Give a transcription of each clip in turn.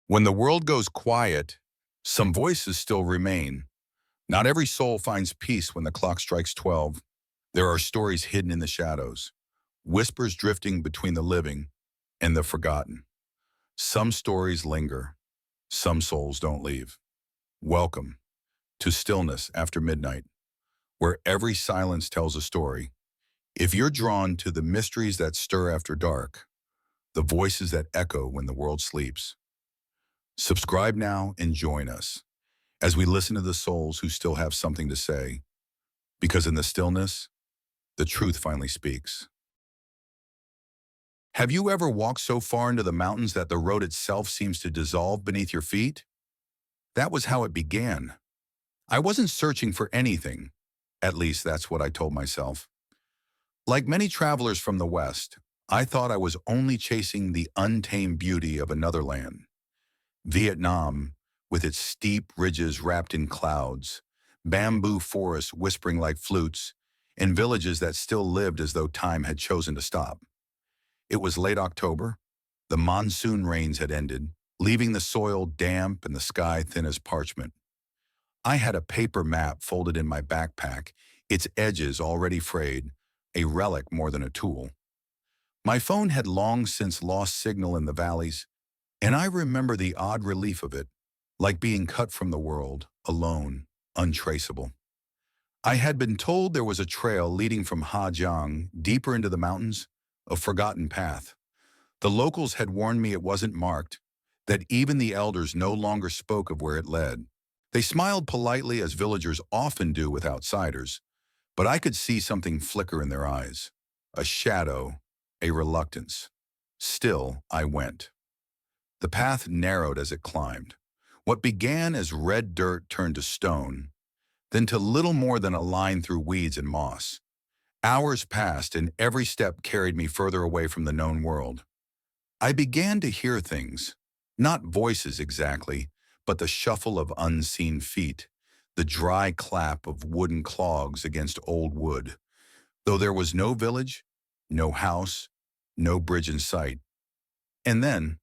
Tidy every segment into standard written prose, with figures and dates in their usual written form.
When the world goes quiet, some voices still remain. Not every soul finds peace when the clock strikes 12. There are stories hidden in the shadows, whispers drifting between the living and the forgotten. Some stories linger, some souls don't leave. Welcome to Stillness After Midnight, where every silence tells a story. If you're drawn to the mysteries that stir after dark, the voices that echo when the world sleeps, subscribe now and join us as we listen to the souls who still have something to say, because in the stillness, the truth finally speaks. Have you ever walked so far into the mountains that the road itself seems to dissolve beneath your feet? That was how it began. I wasn't searching for anything. At least that's what I told myself. Like many travelers from the West, I thought I was only chasing the untamed beauty of another land. Vietnam, with its steep ridges wrapped in clouds, bamboo forests whispering like flutes, and villages that still lived as though time had chosen to stop. It was late October. The monsoon rains had ended, leaving the soil damp and the sky thin as parchment. I had a paper map folded in my backpack, its edges already frayed, a relic more than a tool. My phone had long since lost signal in the valleys, and I remember the odd relief of it, like being cut from the world, alone, untraceable. I had been told there was a trail leading from Ha Giang deeper into the mountains, a forgotten path. The locals had warned me it wasn't marked, that even the elders no longer spoke of where it led. They smiled politely as villagers often do with outsiders, but I could see something flicker in their eyes, a shadow, a reluctance. Still, I went. The path narrowed as it climbed. What began as red dirt turned to stone, then to little more than a line through weeds and moss. Hours passed, and every step carried me further away from the known world. I began to hear things, not voices exactly, but the shuffle of unseen feet, the dry clap of wooden clogs against old wood. Though there was no village, no house, no bridge in sight. And then,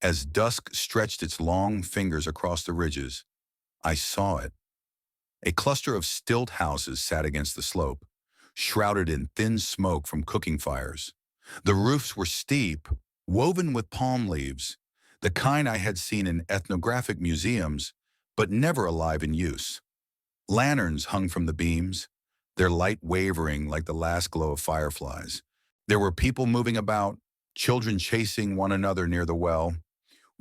as dusk stretched its long fingers across the ridges, I saw it. A cluster of stilt houses sat against the slope, shrouded in thin smoke from cooking fires. The roofs were steep, woven with palm leaves, the kind I had seen in ethnographic museums, but never alive in use. Lanterns hung from the beams, their light wavering like the last glow of fireflies. There were people moving about, children chasing one another near the well,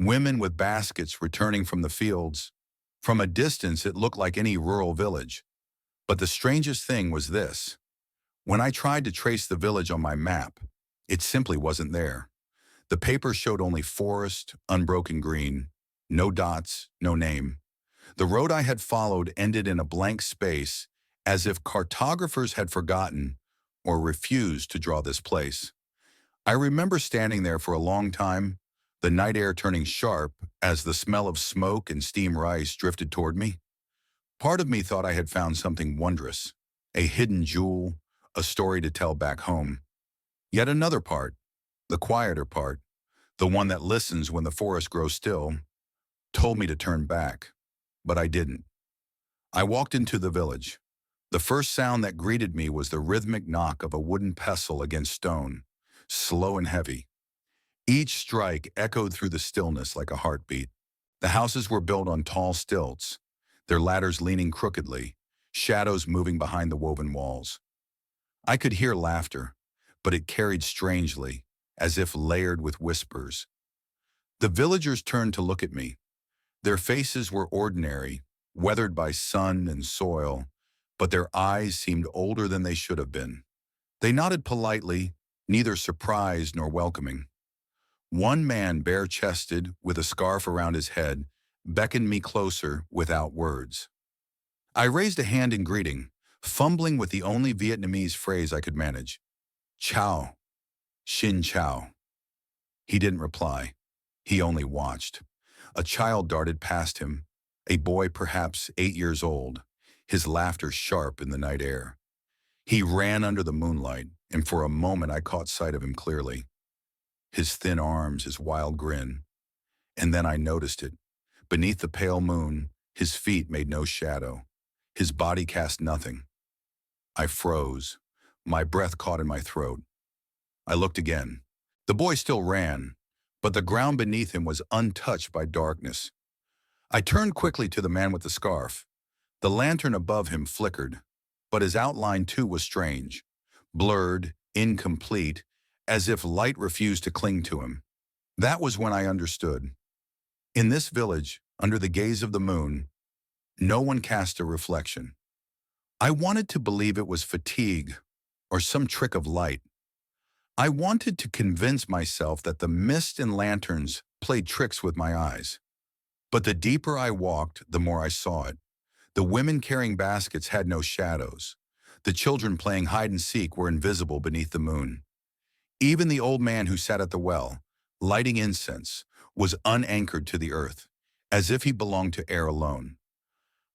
women with baskets returning from the fields. From a distance, it looked like any rural village. But the strangest thing was this. When I tried to trace the village on my map, it simply wasn't there. The paper showed only forest, unbroken green, no dots, no name. The road I had followed ended in a blank space, as if cartographers had forgotten or refused to draw this place. I remember standing there for a long time, the night air turning sharp as the smell of smoke and steam rice drifted toward me. Part of me thought I had found something wondrous, a hidden jewel, a story to tell back home. Yet another part, the quieter part, the one that listens when the forest grows still, told me to turn back, but I didn't. I walked into the village. The first sound that greeted me was the rhythmic knock of a wooden pestle against stone, slow and heavy. Each strike echoed through the stillness like a heartbeat. The houses were built on tall stilts, their ladders leaning crookedly, shadows moving behind the woven walls. I could hear laughter, but it carried strangely, as if layered with whispers. The villagers turned to look at me. Their faces were ordinary, weathered by sun and soil, but their eyes seemed older than they should have been. They nodded politely, neither surprised nor welcoming. One man, bare-chested, with a scarf around his head, beckoned me closer without words. I raised a hand in greeting, fumbling with the only Vietnamese phrase I could manage. Ciao. Xin Chao. He didn't reply. He only watched. A child darted past him, a boy perhaps 8 years old, his laughter sharp in the night air. He ran under the moonlight, and for a moment I caught sight of him clearly. His thin arms, his wild grin. And then I noticed it. Beneath the pale moon, his feet made no shadow. His body cast nothing. I froze. My breath caught in my throat. I looked again. The boy still ran, but the ground beneath him was untouched by darkness. I turned quickly to the man with the scarf. The lantern above him flickered, but his outline too was strange, blurred, incomplete, as if light refused to cling to him. That was when I understood. In this village, under the gaze of the moon, no one cast a reflection. I wanted to believe it was fatigue or some trick of light. I wanted to convince myself that the mist and lanterns played tricks with my eyes. But the deeper I walked, the more I saw it. The women carrying baskets had no shadows. The children playing hide and seek were invisible beneath the moon. Even the old man who sat at the well, lighting incense, was unanchored to the earth, as if he belonged to air alone.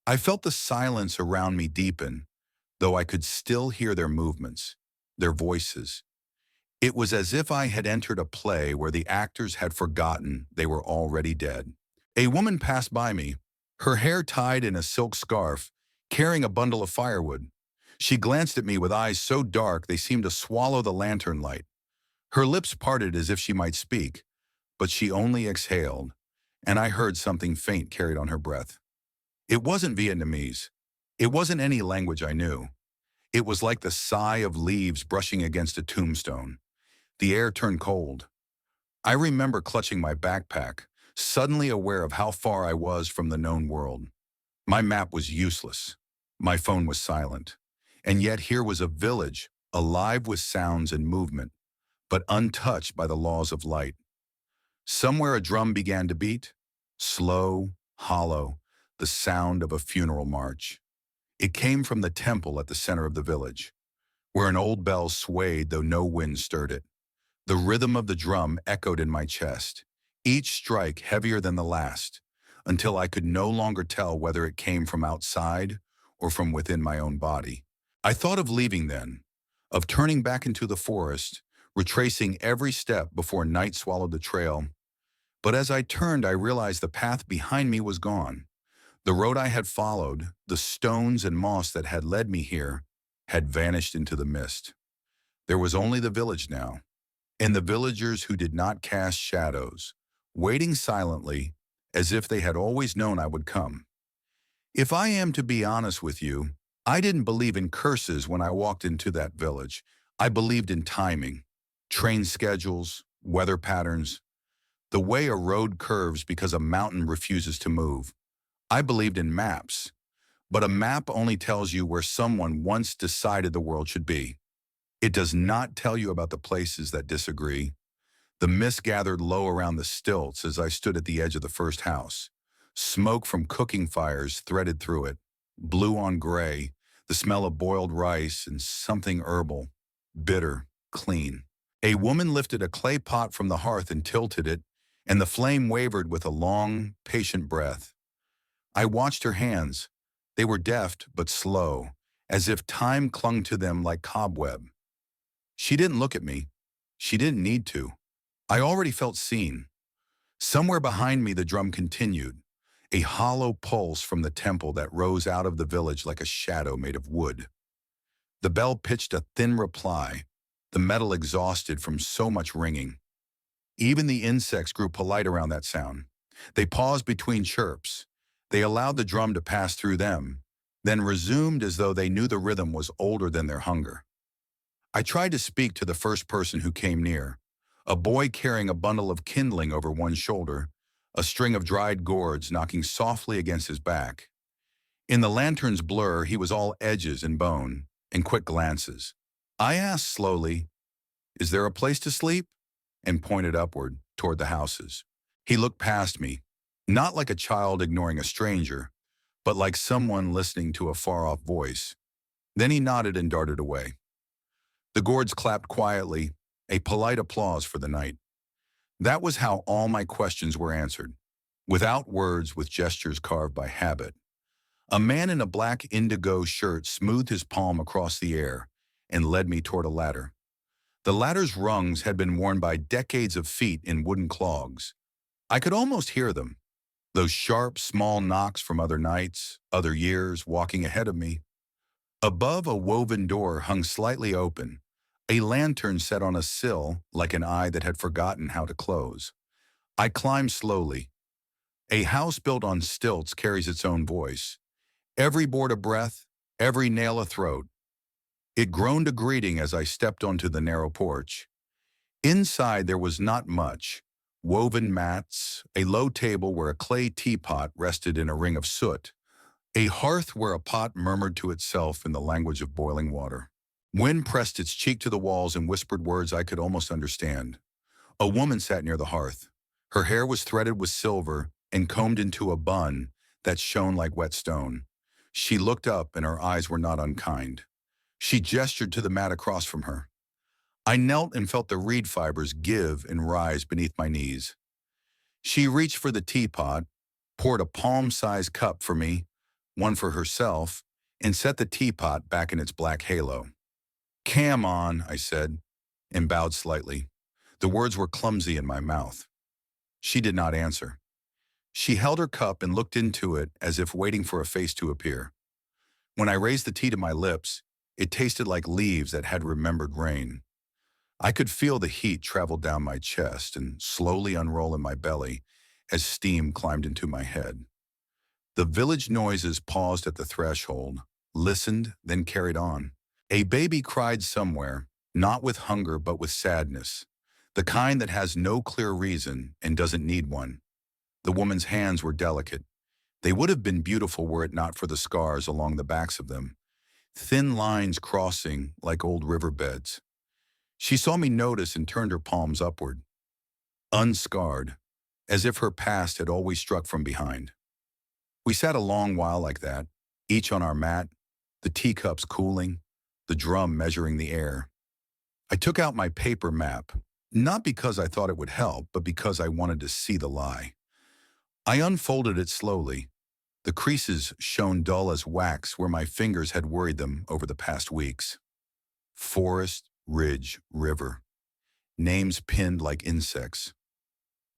I felt the silence around me deepen, though I could still hear their movements, their voices. It was as if I had entered a play where the actors had forgotten they were already dead. A woman passed by me, her hair tied in a silk scarf, carrying a bundle of firewood. She glanced at me with eyes so dark they seemed to swallow the lantern light. Her lips parted as if she might speak, but she only exhaled, and I heard something faint carried on her breath. It wasn't Vietnamese. It wasn't any language I knew. It was like the sigh of leaves brushing against a tombstone. The air turned cold. I remember clutching my backpack, suddenly aware of how far I was from the known world. My map was useless. My phone was silent. And yet here was a village, alive with sounds and movement, but untouched by the laws of light. Somewhere a drum began to beat, slow, hollow, the sound of a funeral march. It came from the temple at the center of the village, where an old bell swayed though no wind stirred it. The rhythm of the drum echoed in my chest, each strike heavier than the last, until I could no longer tell whether it came from outside or from within my own body. I thought of leaving then, of turning back into the forest, retracing every step before night swallowed the trail. But as I turned, I realized the path behind me was gone. The road I had followed, the stones and moss that had led me here, had vanished into the mist. There was only the village now, and the villagers who did not cast shadows, waiting silently as if they had always known I would come. If I am to be honest with you, I didn't believe in curses when I walked into that village. I believed in timing, train schedules, weather patterns, the way a road curves because a mountain refuses to move. I believed in maps, but a map only tells you where someone once decided the world should be. It does not tell you about the places that disagree. The mist gathered low around the stilts as I stood at the edge of the first house. Smoke from cooking fires threaded through it, blue on gray, the smell of boiled rice and something herbal, bitter, clean. A woman lifted a clay pot from the hearth and tilted it, and the flame wavered with a long, patient breath. I watched her hands. They were deft but slow, as if time clung to them like cobweb. She didn't look at me. She didn't need to. I already felt seen. Somewhere behind me the drum continued, a hollow pulse from the temple that rose out of the village like a shadow made of wood. The bell pitched a thin reply, the metal exhausted from so much ringing. Even the insects grew polite around that sound. They paused between chirps. They allowed the drum to pass through them, then resumed as though they knew the rhythm was older than their hunger. I tried to speak to the first person who came near, a boy carrying a bundle of kindling over one shoulder, a string of dried gourds knocking softly against his back. In the lantern's blur, he was all edges and bone, and quick glances. I asked slowly, "Is there a place to sleep?" and pointed upward, toward the houses. He looked past me, not like a child ignoring a stranger, but like someone listening to a far-off voice. Then he nodded and darted away. The gourds clapped quietly, a polite applause for the night. That was how all my questions were answered, without words, with gestures carved by habit. A man in a black indigo shirt smoothed his palm across the air and led me toward a ladder. The ladder's rungs had been worn by decades of feet in wooden clogs. I could almost hear them, those sharp, small knocks from other nights, other years walking ahead of me. Above a woven door hung slightly open, a lantern set on a sill like an eye that had forgotten how to close. I climbed slowly. A house built on stilts carries its own voice. Every board a breath, every nail a throat. It groaned a greeting as I stepped onto the narrow porch. Inside there was not much. Woven mats, a low table where a clay teapot rested in a ring of soot, a hearth where a pot murmured to itself in the language of boiling water. Wind pressed its cheek to the walls and whispered words I could almost understand. A woman sat near the hearth. Her hair was threaded with silver and combed into a bun that shone like wet stone. She looked up and her eyes were not unkind. She gestured to the mat across from her. I knelt and felt the reed fibers give and rise beneath my knees. She reached for the teapot, poured a palm-sized cup for me, one for herself, and set the teapot back in its black halo. "Come on," I said, and bowed slightly. The words were clumsy in my mouth. She did not answer. She held her cup and looked into it as if waiting for a face to appear. When I raised the tea to my lips, it tasted like leaves that had remembered rain. I could feel the heat travel down my chest and slowly unroll in my belly as steam climbed into my head. The village noises paused at the threshold, listened, then carried on. A baby cried somewhere, not with hunger but with sadness, the kind that has no clear reason and doesn't need one. The woman's hands were delicate. They would have been beautiful were it not for the scars along the backs of them, thin lines crossing like old riverbeds. She saw me notice and turned her palms upward, unscarred, as if her past had always struck from behind. We sat a long while like that, each on our mat, the teacups cooling, the drum measuring the air. I took out my paper map, not because I thought it would help, but because I wanted to see the lie. I unfolded it slowly. The creases shone dull as wax where my fingers had worried them over the past weeks. Forest, ridge, river. Names pinned like insects.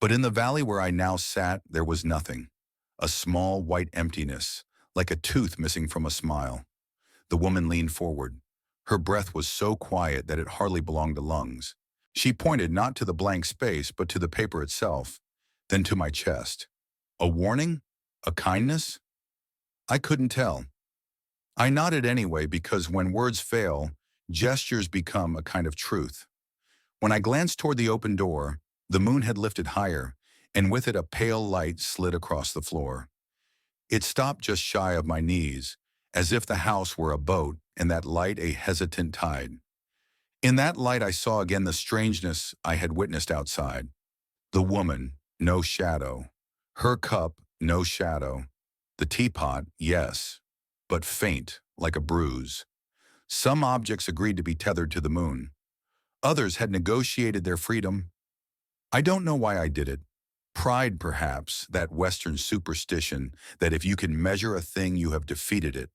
But in the valley where I now sat, there was nothing. A small white emptiness, like a tooth missing from a smile. The woman leaned forward. Her breath was so quiet that it hardly belonged to lungs. She pointed not to the blank space, but to the paper itself, then to my chest. A warning? A kindness? I couldn't tell. I nodded anyway because when words fail, gestures become a kind of truth. When I glanced toward the open door, the moon had lifted higher, and with it a pale light slid across the floor. It stopped just shy of my knees, as if the house were a boat and that light a hesitant tide. In that light I saw again the strangeness I had witnessed outside. The woman, no shadow. Her cup, no shadow. The teapot, yes, but faint, like a bruise. Some objects agreed to be tethered to the moon. Others had negotiated their freedom. I don't know why I did it. Pride, perhaps, that Western superstition that if you can measure a thing, you have defeated it.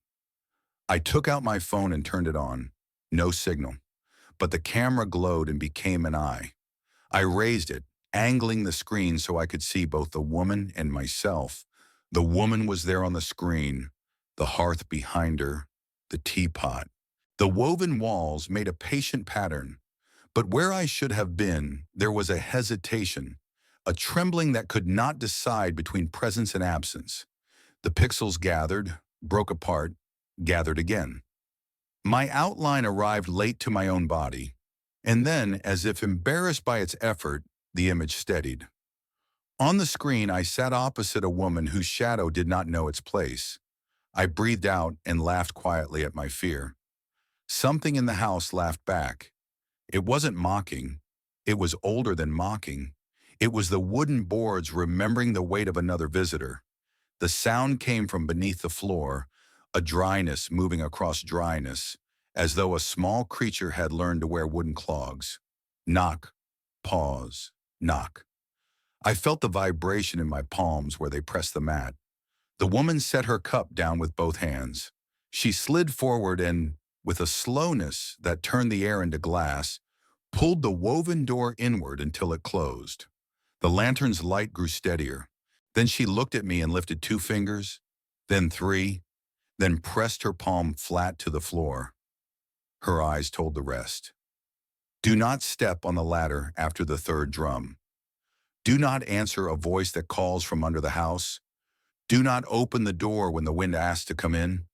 I took out my phone and turned it on. No signal. But the camera glowed and became an eye. I raised it, angling the screen so I could see both the woman and myself. The woman was there on the screen, the hearth behind her, the teapot. The woven walls made a patient pattern, but where I should have been, there was a hesitation, a trembling that could not decide between presence and absence. The pixels gathered, broke apart, gathered again. My outline arrived late to my own body, and then, as if embarrassed by its effort, the image steadied. On the screen, I sat opposite a woman whose shadow did not know its place. I breathed out and laughed quietly at my fear. Something in the house laughed back. It wasn't mocking. It was older than mocking. It was the wooden boards remembering the weight of another visitor. The sound came from beneath the floor, a dryness moving across dryness, as though a small creature had learned to wear wooden clogs. Knock, pause, knock. I felt the vibration in my palms where they pressed the mat. The woman set her cup down with both hands. She slid forward and, with a slowness that turned the air into glass, pulled the woven door inward until it closed. The lantern's light grew steadier. Then she looked at me and lifted 2 fingers, then 3, then pressed her palm flat to the floor. Her eyes told the rest. Do not step on the ladder after the 3rd drum. Do not answer a voice that calls from under the house. Do not open the door when the wind asks to come in.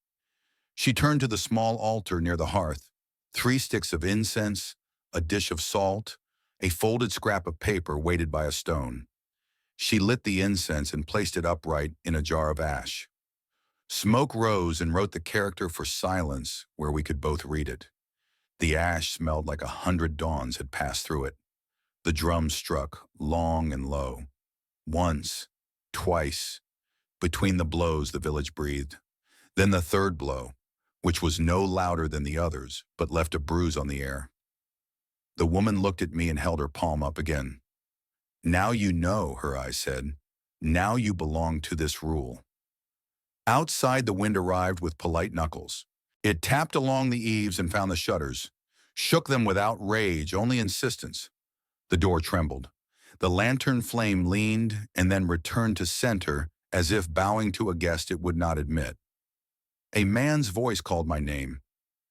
She turned to the small altar near the hearth. 3 sticks of incense, a dish of salt, a folded scrap of paper weighted by a stone. She lit the incense and placed it upright in a jar of ash. Smoke rose and wrote the character for silence where we could both read it. The ash smelled like 100 dawns had passed through it. The drums struck, long and low. Once, twice. Between the blows, the village breathed. Then the 3rd blow, which was no louder than the others, but left a bruise on the air. The woman looked at me and held her palm up again. Now you know, her eyes said. Now you belong to this rule. Outside, the wind arrived with polite knuckles. It tapped along the eaves and found the shutters, shook them without rage, only insistence. The door trembled. The lantern flame leaned and then returned to center as if bowing to a guest it would not admit. A man's voice called my name.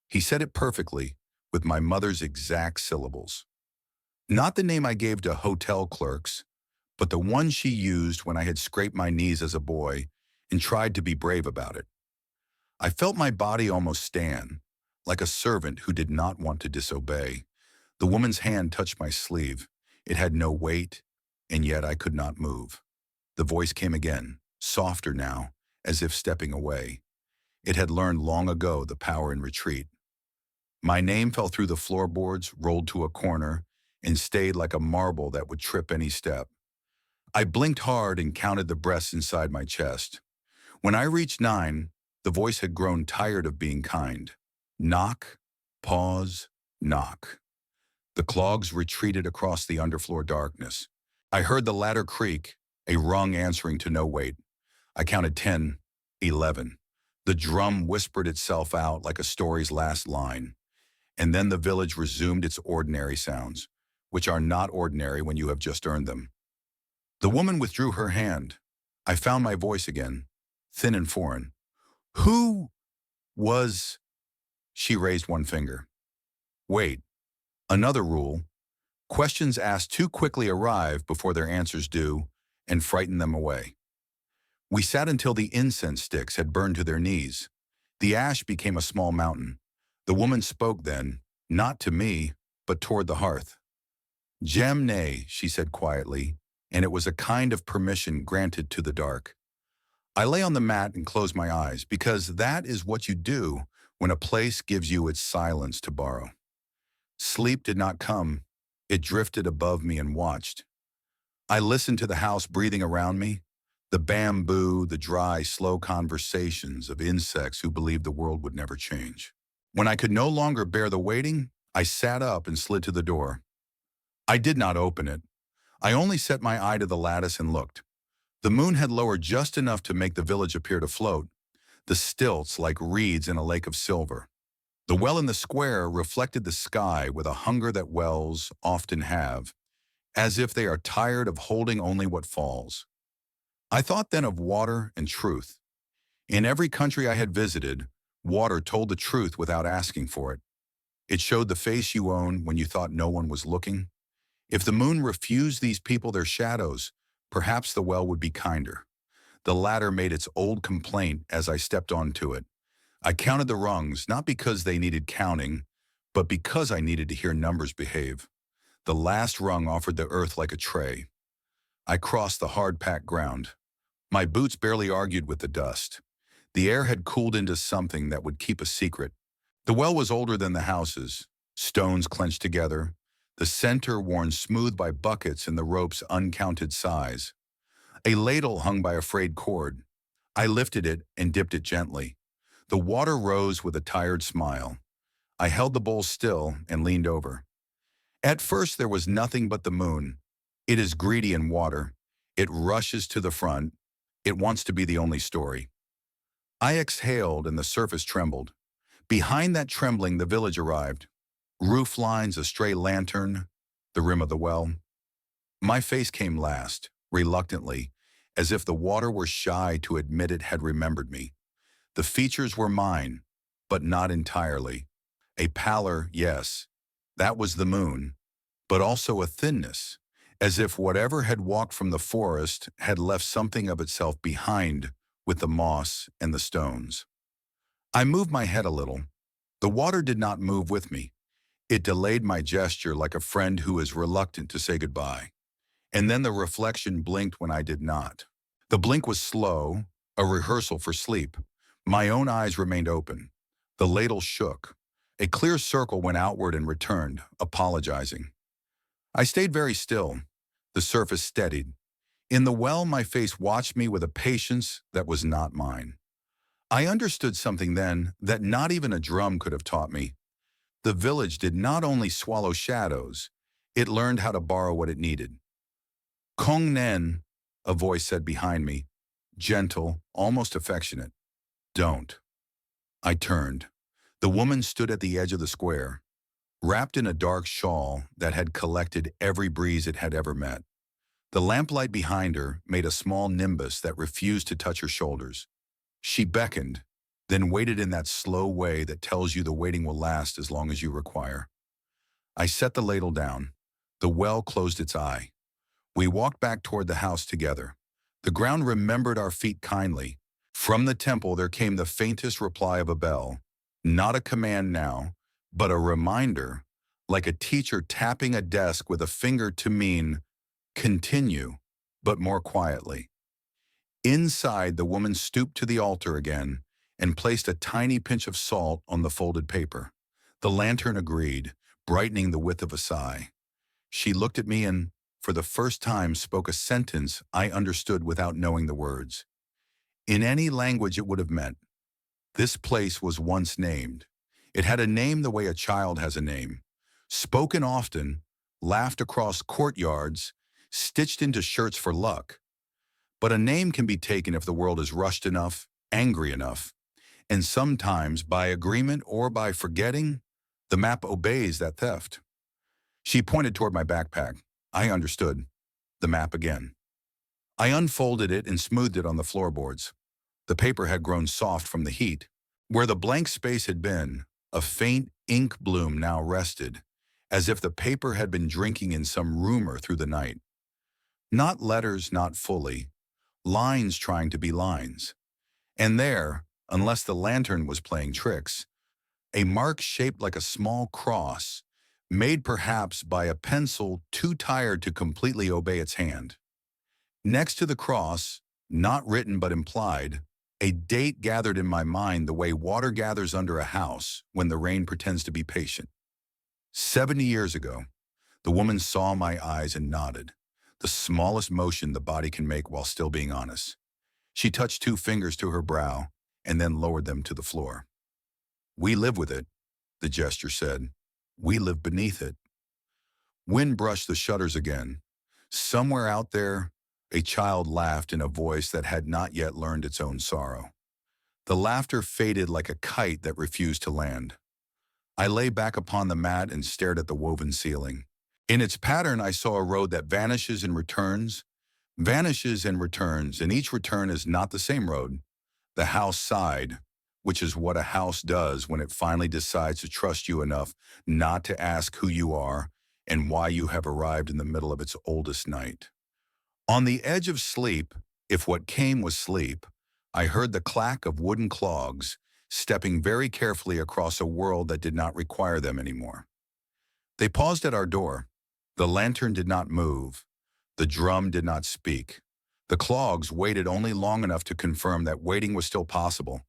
He said it perfectly, with my mother's exact syllables. Not the name I gave to hotel clerks, but the one she used when I had scraped my knees as a boy and tried to be brave about it. I felt my body almost stand, like a servant who did not want to disobey. The woman's hand touched my sleeve. It had no weight, and yet I could not move. The voice came again, softer now, as if stepping away. It had learned long ago the power in retreat. My name fell through the floorboards, rolled to a corner, and stayed like a marble that would trip any step. I blinked hard and counted the breaths inside my chest. When I reached 9, the voice had grown tired of being kind. Knock, pause, knock. The clogs retreated across the underfloor darkness. I heard the ladder creak, a rung answering to no weight. I counted 10, 11. The drum whispered itself out like a story's last line. And then the village resumed its ordinary sounds, which are not ordinary when you have just earned them. The woman withdrew her hand. I found my voice again, thin and foreign. Who was... She raised one finger. Wait. Another rule. Questions asked too quickly arrive before their answers do, and frighten them away. We sat until the incense sticks had burned to their knees. The ash became a small mountain. The woman spoke then, not to me, but toward the hearth. Jem nay, she said quietly, and it was a kind of permission granted to the dark. I lay on the mat and closed my eyes, because that is what you do when a place gives you its silence to borrow. Sleep did not come. It drifted above me and watched. I listened to the house breathing around me, the bamboo, the dry, slow conversations of insects who believed the world would never change. When I could no longer bear the waiting, I sat up and slid to the door. I did not open it. I only set my eye to the lattice and looked. The moon had lowered just enough to make the village appear to float, the stilts like reeds in a lake of silver. The well in the square reflected the sky with a hunger that wells often have, as if they are tired of holding only what falls. I thought then of water and truth. In every country I had visited, water told the truth without asking for it. It showed the face you own when you thought no one was looking. If the moon refused these people their shadows, perhaps the well would be kinder. The latter made its old complaint as I stepped onto it. I counted the rungs, not because they needed counting, but because I needed to hear numbers behave. The last rung offered the earth like a tray. I crossed the hard-packed ground. My boots barely argued with the dust. The air had cooled into something that would keep a secret. The well was older than the houses, stones clenched together, the center worn smooth by buckets and the rope's uncounted size. A ladle hung by a frayed cord. I lifted it and dipped it gently. The water rose with a tired smile. I held the bowl still and leaned over. At first there was nothing but the moon. It is greedy in water. It rushes to the front. It wants to be the only story. I exhaled and the surface trembled. Behind that trembling, the village arrived. Roof lines, a stray lantern, the rim of the well. My face came last, reluctantly, as if the water were shy to admit it had remembered me. The features were mine, but not entirely. A pallor, yes, that was the moon, but also a thinness, as if whatever had walked from the forest had left something of itself behind with the moss and the stones. I moved my head a little. The water did not move with me. It delayed my gesture like a friend who is reluctant to say goodbye. And then the reflection blinked when I did not. The blink was slow, a rehearsal for sleep. My own eyes remained open. The ladle shook. A clear circle went outward and returned, apologizing. I stayed very still. The surface steadied. In the well, my face watched me with a patience that was not mine. I understood something then that not even a drum could have taught me. The village did not only swallow shadows, it learned how to borrow what it needed. Kong Nen, a voice said behind me, gentle, almost affectionate. Don't. I turned. The woman stood at the edge of the square, wrapped in a dark shawl that had collected every breeze it had ever met. The lamplight behind her made a small nimbus that refused to touch her shoulders. She beckoned, then waited in that slow way that tells you the waiting will last as long as you require. I set the ladle down. The well closed its eye. We walked back toward the house together. The ground remembered our feet kindly. From the temple there came the faintest reply of a bell. Not a command now, but a reminder, like a teacher tapping a desk with a finger to mean, continue, but more quietly. Inside, the woman stooped to the altar again and placed a tiny pinch of salt on the folded paper. The lantern agreed, brightening the width of a sigh. She looked at me and, for the first time, spoke a sentence I understood without knowing the words. In any language it would have meant, this place was once named. It had a name the way a child has a name. Spoken often, laughed across courtyards, stitched into shirts for luck. But a name can be taken if the world is rushed enough, angry enough, and sometimes, by agreement or by forgetting, the map obeys that theft. She pointed toward my backpack. I understood. The map again. I unfolded it and smoothed it on the floorboards. The paper had grown soft from the heat. Where the blank space had been, a faint ink bloom now rested, as if the paper had been drinking in some rumor through the night. Not letters, not fully. Lines trying to be lines. And there, unless the lantern was playing tricks, a mark shaped like a small cross, made perhaps by a pencil too tired to completely obey its hand. Next to the cross, not written but implied, a date gathered in my mind the way water gathers under a house when the rain pretends to be patient. 70 years ago, the woman saw my eyes and nodded, the smallest motion the body can make while still being honest. She touched 2 fingers to her brow and then lowered them to the floor. We live with it, the gesture said. We live beneath it. Wind brushed the shutters again. Somewhere out there, a child laughed in a voice that had not yet learned its own sorrow. The laughter faded like a kite that refused to land. I lay back upon the mat and stared at the woven ceiling. In its pattern, I saw a road that vanishes and returns, and each return is not the same road. The house sighed, which is what a house does when it finally decides to trust you enough not to ask who you are and why you have arrived in the middle of its oldest night. On the edge of sleep, if what came was sleep, I heard the clack of wooden clogs, stepping very carefully across a world that did not require them anymore. They paused at our door. The lantern did not move. The drum did not speak. The clogs waited only long enough to confirm that waiting was still possible,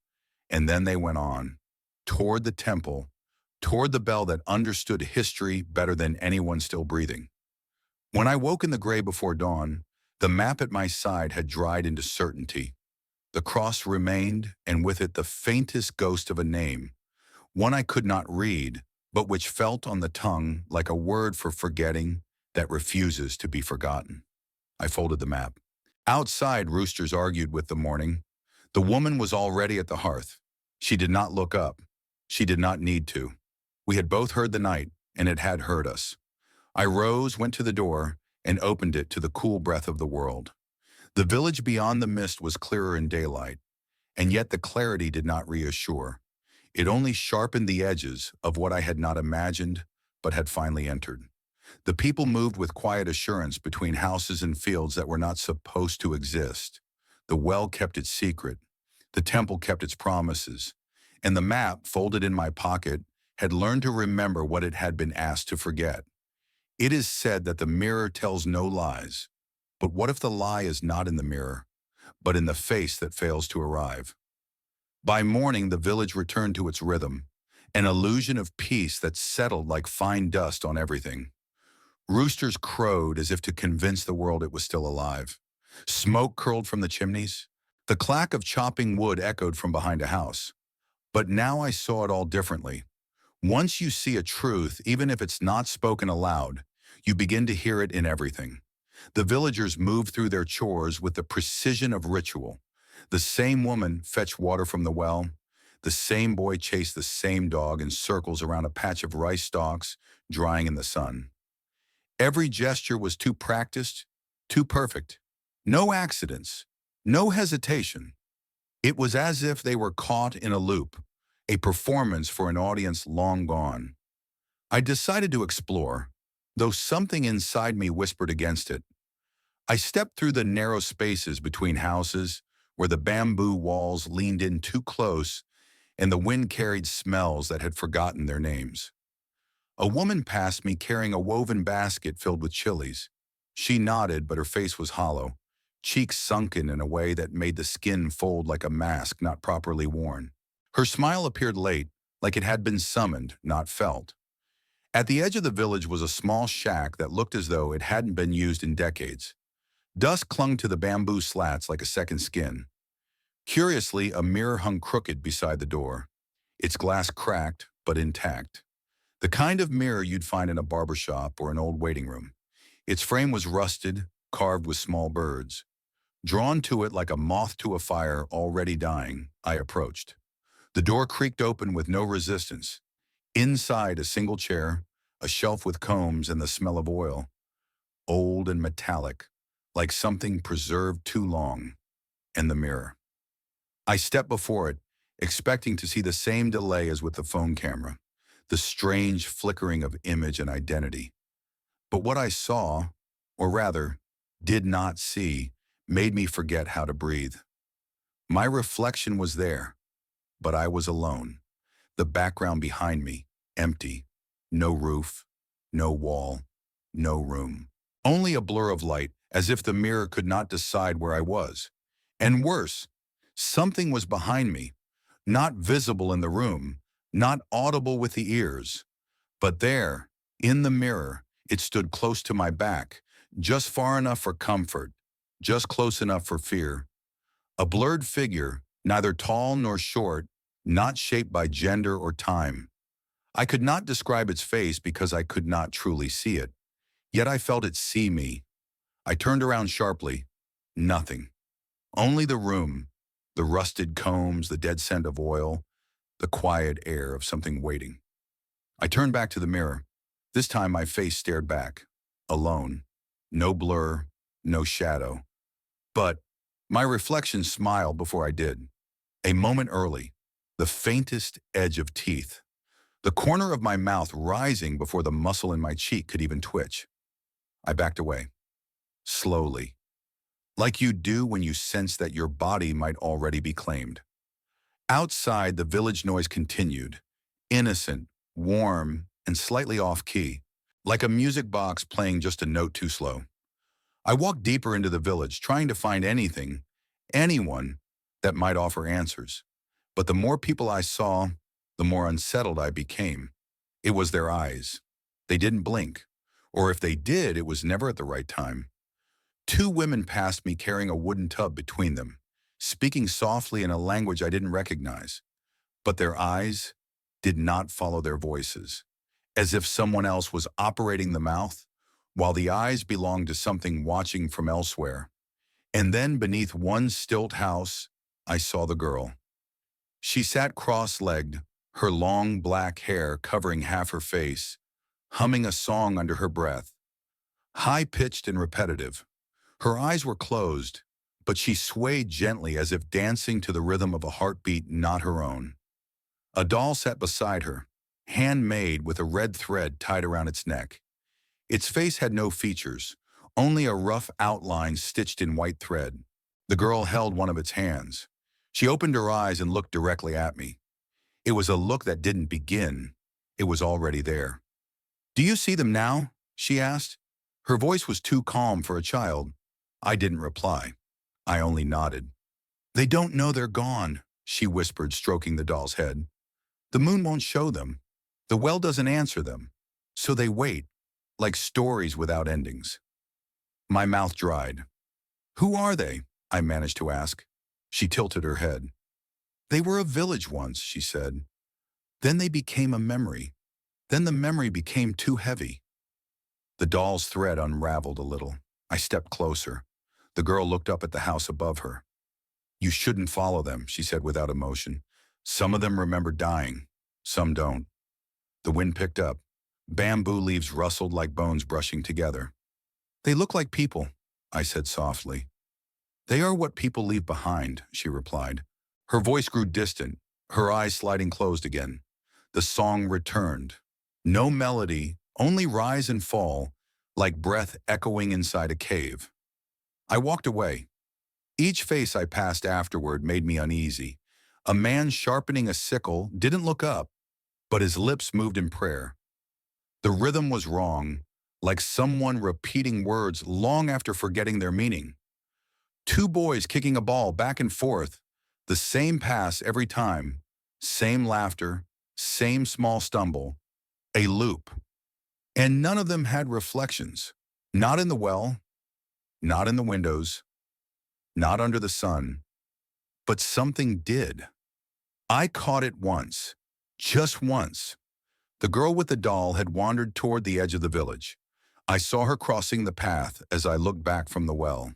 and then they went on, toward the temple, toward the bell that understood history better than anyone still breathing. When I woke in the gray before dawn, the map at my side had dried into certainty. The cross remained, and with it the faintest ghost of a name, one I could not read, but which felt on the tongue like a word for forgetting that refuses to be forgotten. I folded the map. Outside, roosters argued with the morning. The woman was already at the hearth. She did not look up. She did not need to. We had both heard the night, and it had heard us. I rose, went to the door, and opened it to the cool breath of the world. The village beyond the mist was clearer in daylight, and yet the clarity did not reassure. It only sharpened the edges of what I had not imagined but had finally entered. The people moved with quiet assurance between houses and fields that were not supposed to exist. The well kept its secret, the temple kept its promises, and the map, folded in my pocket, had learned to remember what it had been asked to forget. It is said that the mirror tells no lies, but what if the lie is not in the mirror, but in the face that fails to arrive? By morning, the village returned to its rhythm, an illusion of peace that settled like fine dust on everything. Roosters crowed as if to convince the world it was still alive. Smoke curled from the chimneys. The clack of chopping wood echoed from behind a house. But now I saw it all differently. Once you see a truth, even if it's not spoken aloud, you begin to hear it in everything. The villagers moved through their chores with the precision of ritual. The same woman fetched water from the well. The same boy chased the same dog in circles around a patch of rice stalks drying in the sun. Every gesture was too practiced, too perfect. No accidents, no hesitation. It was as if they were caught in a loop, a performance for an audience long gone. I decided to explore, though something inside me whispered against it. I stepped through the narrow spaces between houses, where the bamboo walls leaned in too close and the wind carried smells that had forgotten their names. A woman passed me carrying a woven basket filled with chilies. She nodded, but her face was hollow, cheeks sunken in a way that made the skin fold like a mask not properly worn. Her smile appeared late, like it had been summoned, not felt. At the edge of the village was a small shack that looked as though it hadn't been used in decades. Dust clung to the bamboo slats like a second skin. Curiously, a mirror hung crooked beside the door, its glass cracked but intact. The kind of mirror you'd find in a barber shop or an old waiting room. Its frame was rusted, carved with small birds. Drawn to it like a moth to a fire already dying, I approached. The door creaked open with no resistance. Inside, a single chair, a shelf with combs and the smell of oil. Old and metallic, like something preserved too long. And the mirror. I stepped before it, expecting to see the same delay as with the phone camera, the strange flickering of image and identity. But what I saw, or rather, did not see, made me forget how to breathe. My reflection was there, but I was alone. The background behind me, empty. No roof, no wall, no room. Only a blur of light, as if the mirror could not decide where I was. And worse, something was behind me, not visible in the room, not audible with the ears. But there, in the mirror, it stood close to my back, just far enough for comfort, just close enough for fear. A blurred figure, neither tall nor short, not shaped by gender or time. I could not describe its face because I could not truly see it. Yet I felt it see me. I turned around sharply. Nothing. Only the room, the rusted combs, the dead scent of oil, the quiet air of something waiting. I turned back to the mirror. This time my face stared back, alone. No blur, no shadow. But my reflection smiled before I did. A moment early, the faintest edge of teeth. The corner of my mouth rising before the muscle in my cheek could even twitch. I backed away, slowly, like you do when you sense that your body might already be claimed. Outside, the village noise continued, innocent, warm, and slightly off-key, like a music box playing just a note too slow. I walked deeper into the village, trying to find anything, anyone, that might offer answers. But the more people I saw, the more unsettled I became. It was their eyes. They didn't blink. Or if they did, it was never at the right time. Two women passed me carrying a wooden tub between them, speaking softly in a language I didn't recognize. But their eyes did not follow their voices, as if someone else was operating the mouth, while the eyes belonged to something watching from elsewhere. And then beneath one stilt house, I saw the girl. She sat cross-legged, her long black hair covering half her face, humming a song under her breath. high-pitched and repetitive. Her eyes were closed, but she swayed gently as if dancing to the rhythm of a heartbeat not her own. A doll sat beside her, handmade with a red thread tied around its neck. Its face had no features, only a rough outline stitched in white thread. The girl held one of its hands. She opened her eyes and looked directly at me. It was a look that didn't begin. It was already there. "Do you see them now?" she asked. Her voice was too calm for a child. I didn't reply. I only nodded. "They don't know they're gone," she whispered, stroking the doll's head. "The moon won't show them. The well doesn't answer them. So they wait, like stories without endings." My mouth dried. "Who are they?" I managed to ask. She tilted her head. "They were a village once," she said. "Then they became a memory. Then the memory became too heavy." The doll's thread unraveled a little. I stepped closer. The girl looked up at the house above her. "You shouldn't follow them," she said without emotion. "Some of them remember dying. Some don't." The wind picked up. Bamboo leaves rustled like bones brushing together. "They look like people," I said softly. "They are what people leave behind," she replied. Her voice grew distant, her eyes sliding closed again. The song returned. No melody, only rise and fall, like breath echoing inside a cave. I walked away. Each face I passed afterward made me uneasy. A man sharpening a sickle didn't look up, but his lips moved in prayer. The rhythm was wrong, like someone repeating words long after forgetting their meaning. Two boys kicking a ball back and forth, the same pass every time, same laughter, same small stumble, a loop. And none of them had reflections. Not in the well, not in the windows, not under the sun, but something did. I caught it once, just once. The girl with the doll had wandered toward the edge of the village. I saw her crossing the path as I looked back from the well,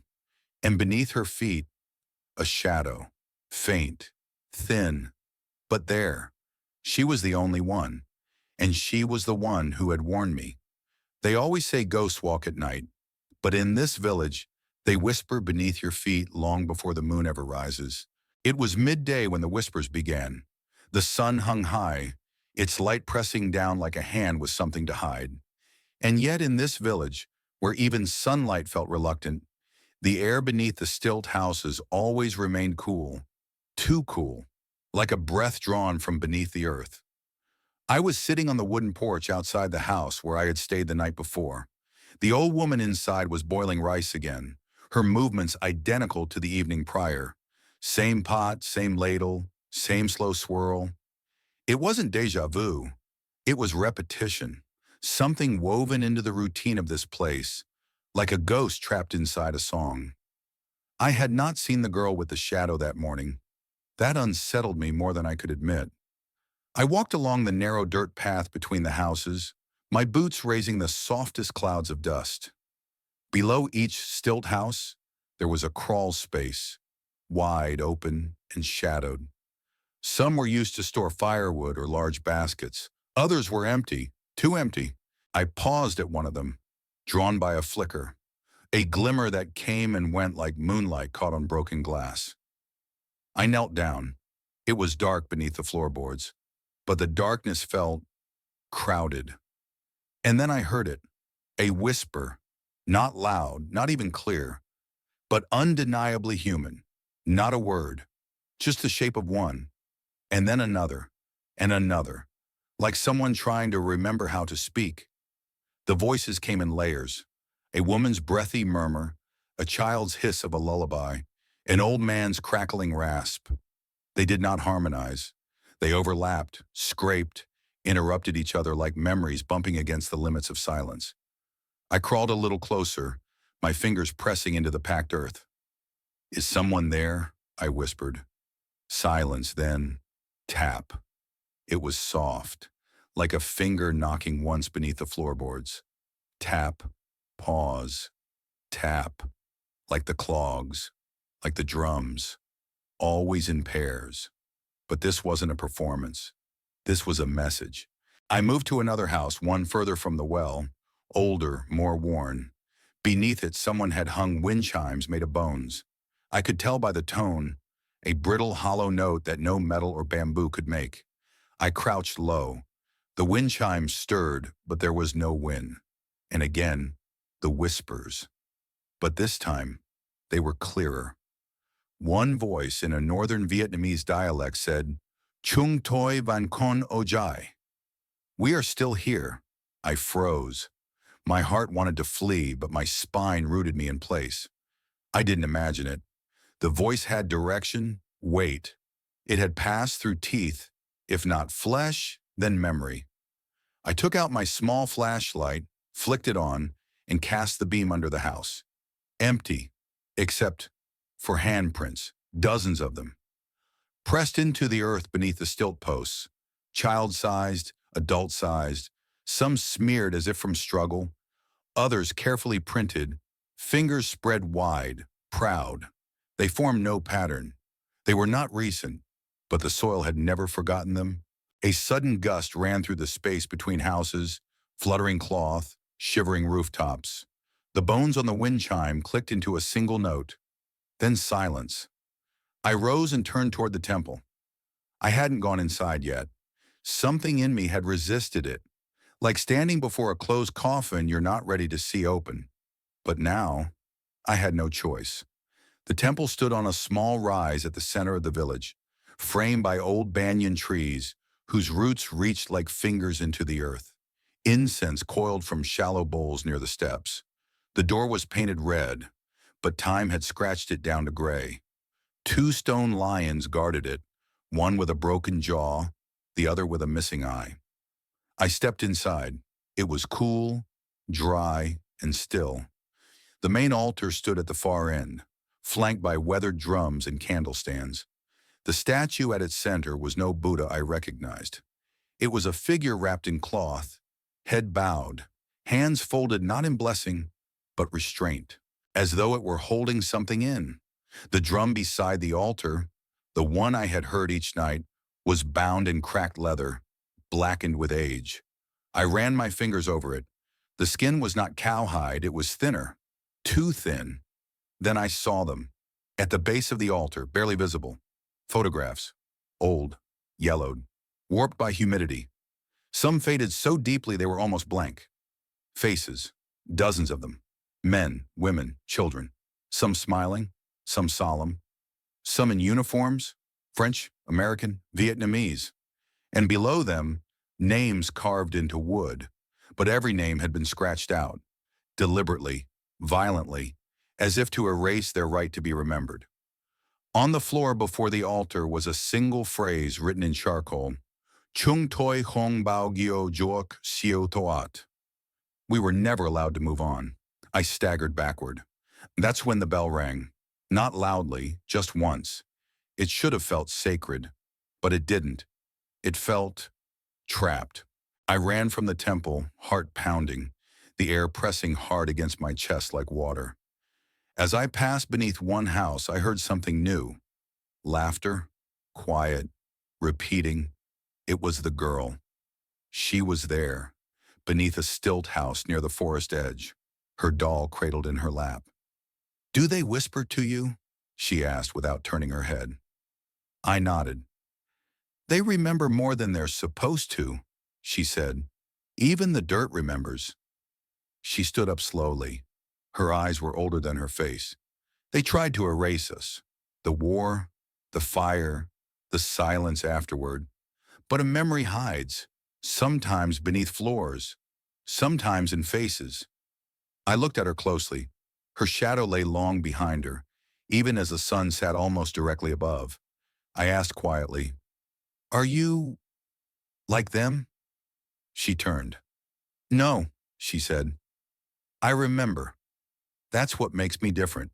and beneath her feet, a shadow, faint, thin, but there. She was the only one, and she was the one who had warned me. They always say ghosts walk at night, but in this village, they whisper beneath your feet long before the moon ever rises. It was midday when the whispers began. The sun hung high, its light pressing down like a hand with something to hide. And yet in this village, where even sunlight felt reluctant, the air beneath the stilt houses always remained cool, too cool, like a breath drawn from beneath the earth. I was sitting on the wooden porch outside the house where I had stayed the night before. The old woman inside was boiling rice again, her movements identical to the evening prior. Same pot, same ladle, same slow swirl. It wasn't déjà vu. It was repetition, something woven into the routine of this place, like a ghost trapped inside a song. I had not seen the girl with the shadow that morning. That unsettled me more than I could admit. I walked along the narrow dirt path between the houses, my boots raising the softest clouds of dust. Below each stilt house, there was a crawl space, wide open and shadowed. Some were used to store firewood or large baskets. Others were empty, too empty. I paused at one of them, drawn by a flicker, a glimmer that came and went like moonlight caught on broken glass. I knelt down. It was dark beneath the floorboards, but the darkness felt crowded. And then I heard it, a whisper, not loud, not even clear, but undeniably human. Not a word, just the shape of one, and then another, and another, like someone trying to remember how to speak. The voices came in layers, a woman's breathy murmur, a child's hiss of a lullaby, an old man's crackling rasp. They did not harmonize. They overlapped, scraped, interrupted each other like memories bumping against the limits of silence. I crawled a little closer, my fingers pressing into the packed earth. "Is someone there?" I whispered. Silence, then tap. It was soft, like a finger knocking once beneath the floorboards. Tap, pause, tap, like the clogs, like the drums, always in pairs. But this wasn't a performance. This was a message. I moved to another house, one further from the well, older, more worn. Beneath it, someone had hung wind chimes made of bones. I could tell by the tone, a brittle, hollow note that no metal or bamboo could make. I crouched low. The wind chimes stirred, but there was no wind. And again, the whispers. But this time, they were clearer. One voice in a northern Vietnamese dialect said, Chung toi van con ojai. We are still here. I froze. My heart wanted to flee, but my spine rooted me in place. I didn't imagine it. The voice had direction, weight. It had passed through teeth, if not flesh, then memory. I took out my small flashlight, flicked it on, and cast the beam under the house. Empty, except for handprints, dozens of them. Pressed into the earth beneath the stilt posts, child-sized, adult-sized, some smeared as if from struggle, others carefully printed, fingers spread wide, proud. They formed no pattern. They were not recent, but the soil had never forgotten them. A sudden gust ran through the space between houses, fluttering cloth, shivering rooftops. The bones on the wind chime clicked into a single note, then silence. I rose and turned toward the temple. I hadn't gone inside yet. Something in me had resisted it. Like standing before a closed coffin you're not ready to see open. But now, I had no choice. The temple stood on a small rise at the center of the village, framed by old banyan trees whose roots reached like fingers into the earth. Incense coiled from shallow bowls near the steps. The door was painted red, but time had scratched it down to gray. 2 stone lions guarded it, one with a broken jaw, the other with a missing eye. I stepped inside. It was cool, dry, and still. The main altar stood at the far end, flanked by weathered drums and candle stands. The statue at its center was no Buddha I recognized. It was a figure wrapped in cloth, head bowed, hands folded not in blessing, but restraint, as though it were holding something in. The drum beside the altar, the one I had heard each night, was bound in cracked leather, blackened with age. I ran my fingers over it. The skin was not cowhide, it was thinner, too thin. Then I saw them. At the base of the altar, barely visible. Photographs. Old, yellowed, warped by humidity. Some faded so deeply they were almost blank. Faces, dozens of them. Men, women, children. Some smiling, some solemn. Some in uniforms, French, American, Vietnamese. And below them, names carved into wood. But every name had been scratched out, deliberately, violently, as if to erase their right to be remembered. On the floor before the altar was a single phrase written in charcoal, Chung toi hong bao gyo jook sio toat. We were never allowed to move on. I staggered backward. That's when the bell rang. Not loudly, just once. It should have felt sacred, but it didn't. It felt trapped. I ran from the temple, heart pounding, the air pressing hard against my chest like water. As I passed beneath one house, I heard something new. Laughter, quiet, repeating. It was the girl. She was there, beneath a stilt house near the forest edge, her doll cradled in her lap. "Do they whisper to you?" she asked without turning her head. I nodded. "They remember more than they're supposed to," she said. "Even the dirt remembers." She stood up slowly. Her eyes were older than her face. They tried to erase us. The war, the fire, the silence afterward. But a memory hides, sometimes beneath floors, sometimes in faces. I looked at her closely. Her shadow lay long behind her, even as the sun sat almost directly above. I asked quietly, "Are you like them?" She turned. "No," she said. "I remember. That's what makes me different.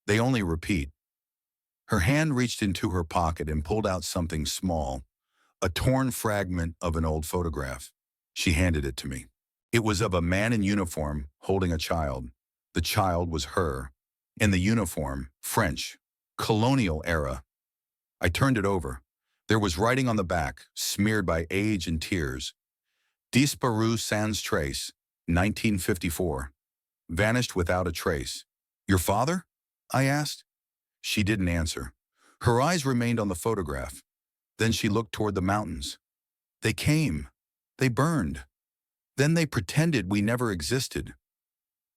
They only repeat." Her hand reached into her pocket and pulled out something small, a torn fragment of an old photograph. She handed it to me. It was of a man in uniform holding a child. The child was her. In the uniform, French, colonial era. I turned it over. There was writing on the back, smeared by age and tears. Disparu sans trace, 1954. vanished without a trace. Your father? I asked. She didn't answer. Her eyes remained on the photograph. Then she looked toward the mountains. They came. They burned. Then they pretended we never existed.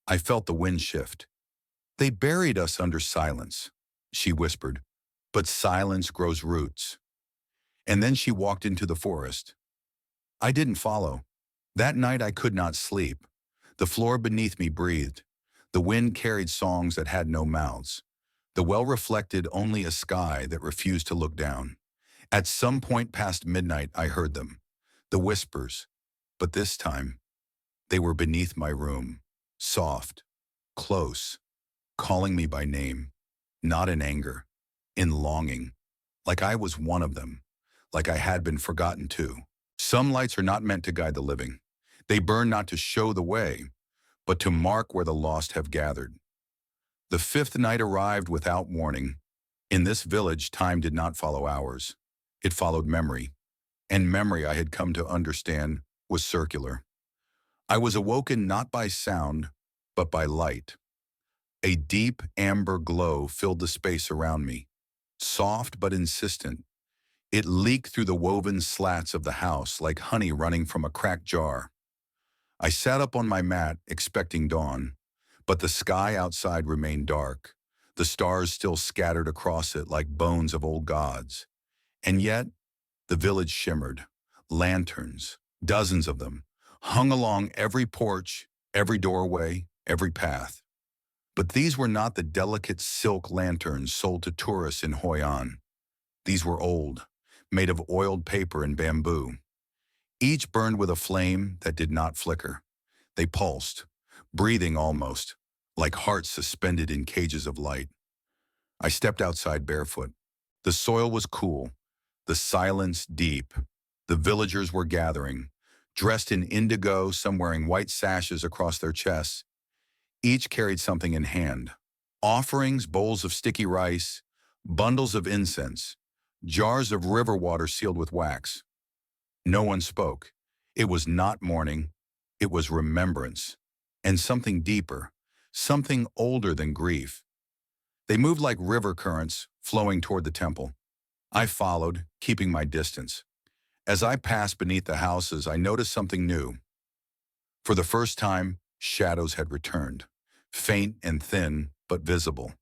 I felt the wind shift. They buried us under silence, she whispered. But silence grows roots. And then she walked into the forest. I didn't follow. That night I could not sleep. The floor beneath me breathed. The wind carried songs that had no mouths. The well reflected only a sky that refused to look down. At some point past midnight I heard them. The whispers. But this time, they were beneath my room. Soft. Close. Calling me by name. Not in anger. In longing. Like I was one of them. Like I had been forgotten too. Some lights are not meant to guide the living. They burn not to show the way, but to mark where the lost have gathered. The fifth night arrived without warning. In this village, time did not follow hours. It followed memory. And memory, I had come to understand, was circular. I was awoken not by sound, but by light. A deep amber glow filled the space around me. Soft but insistent. It leaked through the woven slats of the house like honey running from a cracked jar. I sat up on my mat, expecting dawn, but the sky outside remained dark, the stars still scattered across it like bones of old gods. And yet, the village shimmered. Lanterns, dozens of them, hung along every porch, every doorway, every path. But these were not the delicate silk lanterns sold to tourists in Hoi An. These were old, made of oiled paper and bamboo. Each burned with a flame that did not flicker. They pulsed, breathing almost, like hearts suspended in cages of light. I stepped outside barefoot. The soil was cool, the silence deep. The villagers were gathering, dressed in indigo, some wearing white sashes across their chests. Each carried something in hand. Offerings, bowls of sticky rice, bundles of incense, jars of river water sealed with wax. No one spoke. It was not mourning. It was remembrance. And something deeper, something older than grief. They moved like river currents, flowing toward the temple. I followed, keeping my distance. As I passed beneath the houses, I noticed something new. For the first time, shadows had returned, faint and thin, but visible.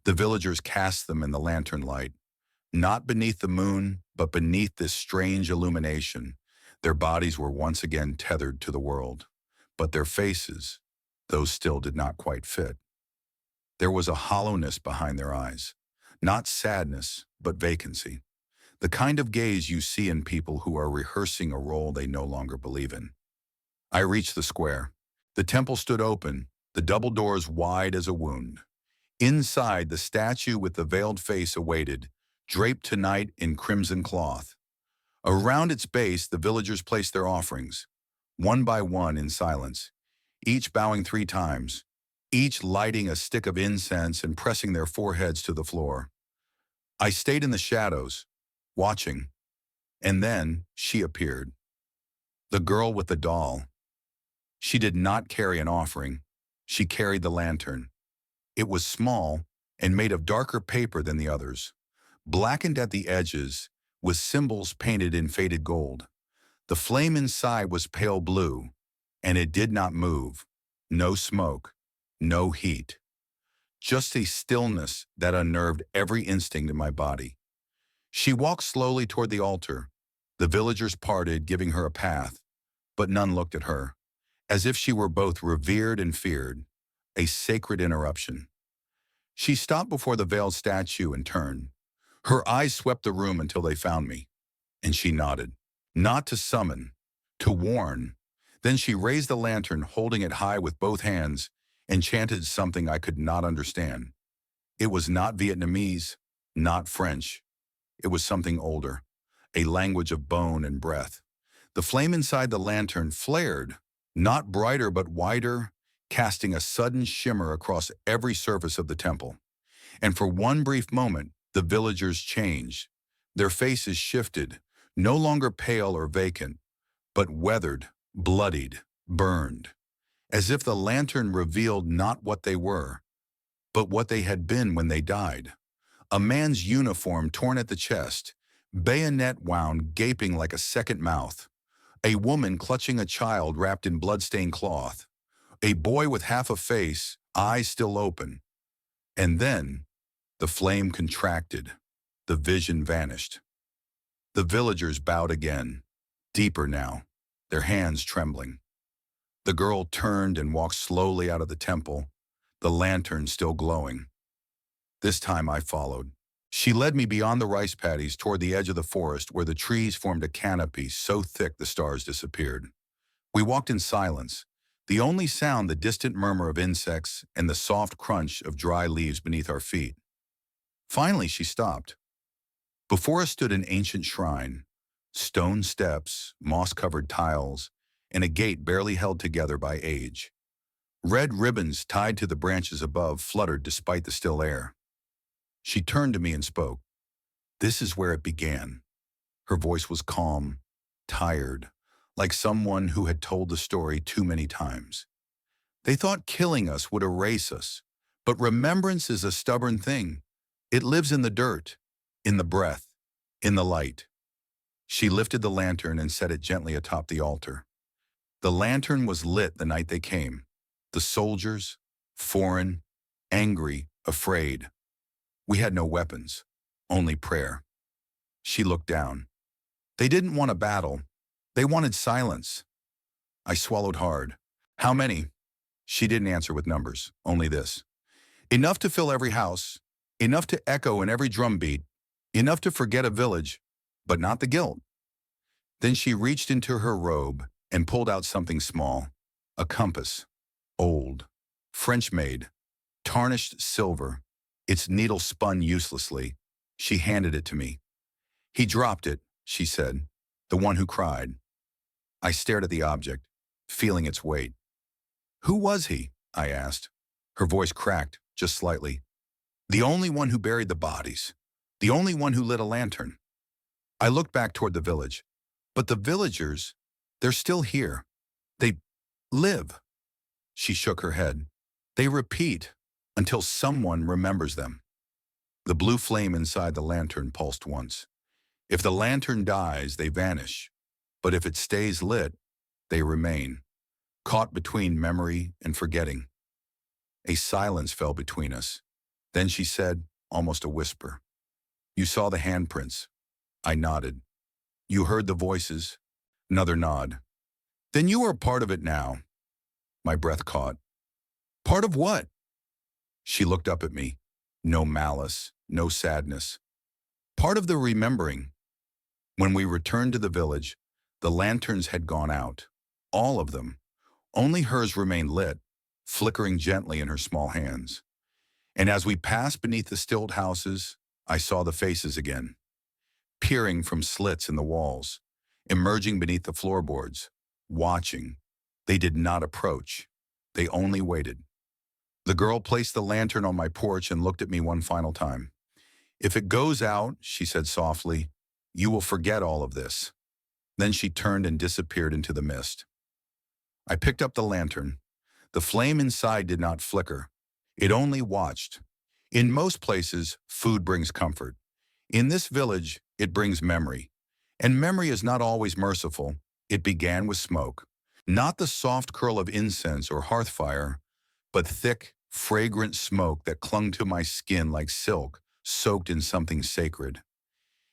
The villagers cast them in the lantern light. Not beneath the moon, but beneath this strange illumination. Their bodies were once again tethered to the world. But their faces, those still did not quite fit. There was a hollowness behind their eyes. Not sadness, but vacancy. The kind of gaze you see in people who are rehearsing a role they no longer believe in. I reached the square. The temple stood open, the double doors wide as a wound. Inside, the statue with the veiled face awaited, draped tonight in crimson cloth. Around its base, the villagers placed their offerings, one by one in silence, each bowing 3 times, each lighting a stick of incense and pressing their foreheads to the floor. I stayed in the shadows, watching, and then she appeared. The girl with the doll. She did not carry an offering. She carried the lantern. It was small and made of darker paper than the others, blackened at the edges, with symbols painted in faded gold. The flame inside was pale blue, and it did not move. No smoke, no heat. Just a stillness that unnerved every instinct in my body. She walked slowly toward the altar. The villagers parted, giving her a path, but none looked at her, as if she were both revered and feared, a sacred interruption. She stopped before the veiled statue and turned. Her eyes swept the room until they found me, and she nodded. Not to summon, to warn. Then she raised the lantern, holding it high with both hands, and chanted something I could not understand. It was not Vietnamese, not French. It was something older, a language of bone and breath. The flame inside the lantern flared, not brighter but wider, casting a sudden shimmer across every surface of the temple. And for one brief moment, the villagers changed. Their faces shifted, no longer pale or vacant, but weathered, bloodied, burned. as if the lantern revealed not what they were, but what they had been when they died. A man's uniform torn at the chest, bayonet wound gaping like a second mouth, a woman clutching a child wrapped in blood-stained cloth, a boy with half a face, eyes still open. And then, the flame contracted. The vision vanished. The villagers bowed again, deeper now, their hands trembling. The girl turned and walked slowly out of the temple, the lantern still glowing. This time I followed. She led me beyond the rice paddies toward the edge of the forest where the trees formed a canopy so thick the stars disappeared. We walked in silence, the only sound the distant murmur of insects and the soft crunch of dry leaves beneath our feet. Finally, she stopped. Before us stood an ancient shrine, stone steps, moss-covered tiles, and a gate barely held together by age. Red ribbons tied to the branches above fluttered despite the still air. She turned to me and spoke. This is where it began. Her voice was calm, tired, like someone who had told the story too many times. They thought killing us would erase us, but remembrance is a stubborn thing. It lives in the dirt, in the breath, in the light. She lifted the lantern and set it gently atop the altar. The lantern was lit the night they came. The soldiers, foreign, angry, afraid. We had no weapons, only prayer. She looked down. They didn't want a battle. They wanted silence. I swallowed hard. How many? She didn't answer with numbers, only this. Enough to fill every house, enough to echo in every drumbeat, enough to forget a village, but not the guilt. Then she reached into her robe and pulled out something small, a compass, old, French-made, tarnished silver, its needle spun uselessly. She handed it to me. He dropped it, she said, the one who cried. I stared at the object, feeling its weight. Who was he? I asked. Her voice cracked, just slightly. The only one who buried the bodies. The only one who lit a lantern. I looked back toward the village. But the villagers, they're still here. They live. She shook her head. They repeat until someone remembers them. The blue flame inside the lantern pulsed once. If the lantern dies, they vanish. But if it stays lit, they remain, caught between memory and forgetting. A silence fell between us. Then she said, almost a whisper, "You saw the handprints." I nodded. "You heard the voices?" Another nod. "Then you are part of it now." My breath caught. "Part of what?" She looked up at me. No malice, no sadness. "Part of the remembering." When we returned to the village, the lanterns had gone out. All of them. Only hers remained lit, flickering gently in her small hands. And as we passed beneath the stilled houses, I saw the faces again, peering from slits in the walls, emerging beneath the floorboards, watching. They did not approach. They only waited. The girl placed the lantern on my porch and looked at me one final time. "If it goes out," she said softly, "you will forget all of this." Then she turned and disappeared into the mist. I picked up the lantern. The flame inside did not flicker. It only watched. In most places, food brings comfort. In this village, it brings memory. And memory is not always merciful. It began with smoke. Not the soft curl of incense or hearth fire, but thick, fragrant smoke that clung to my skin like silk, soaked in something sacred.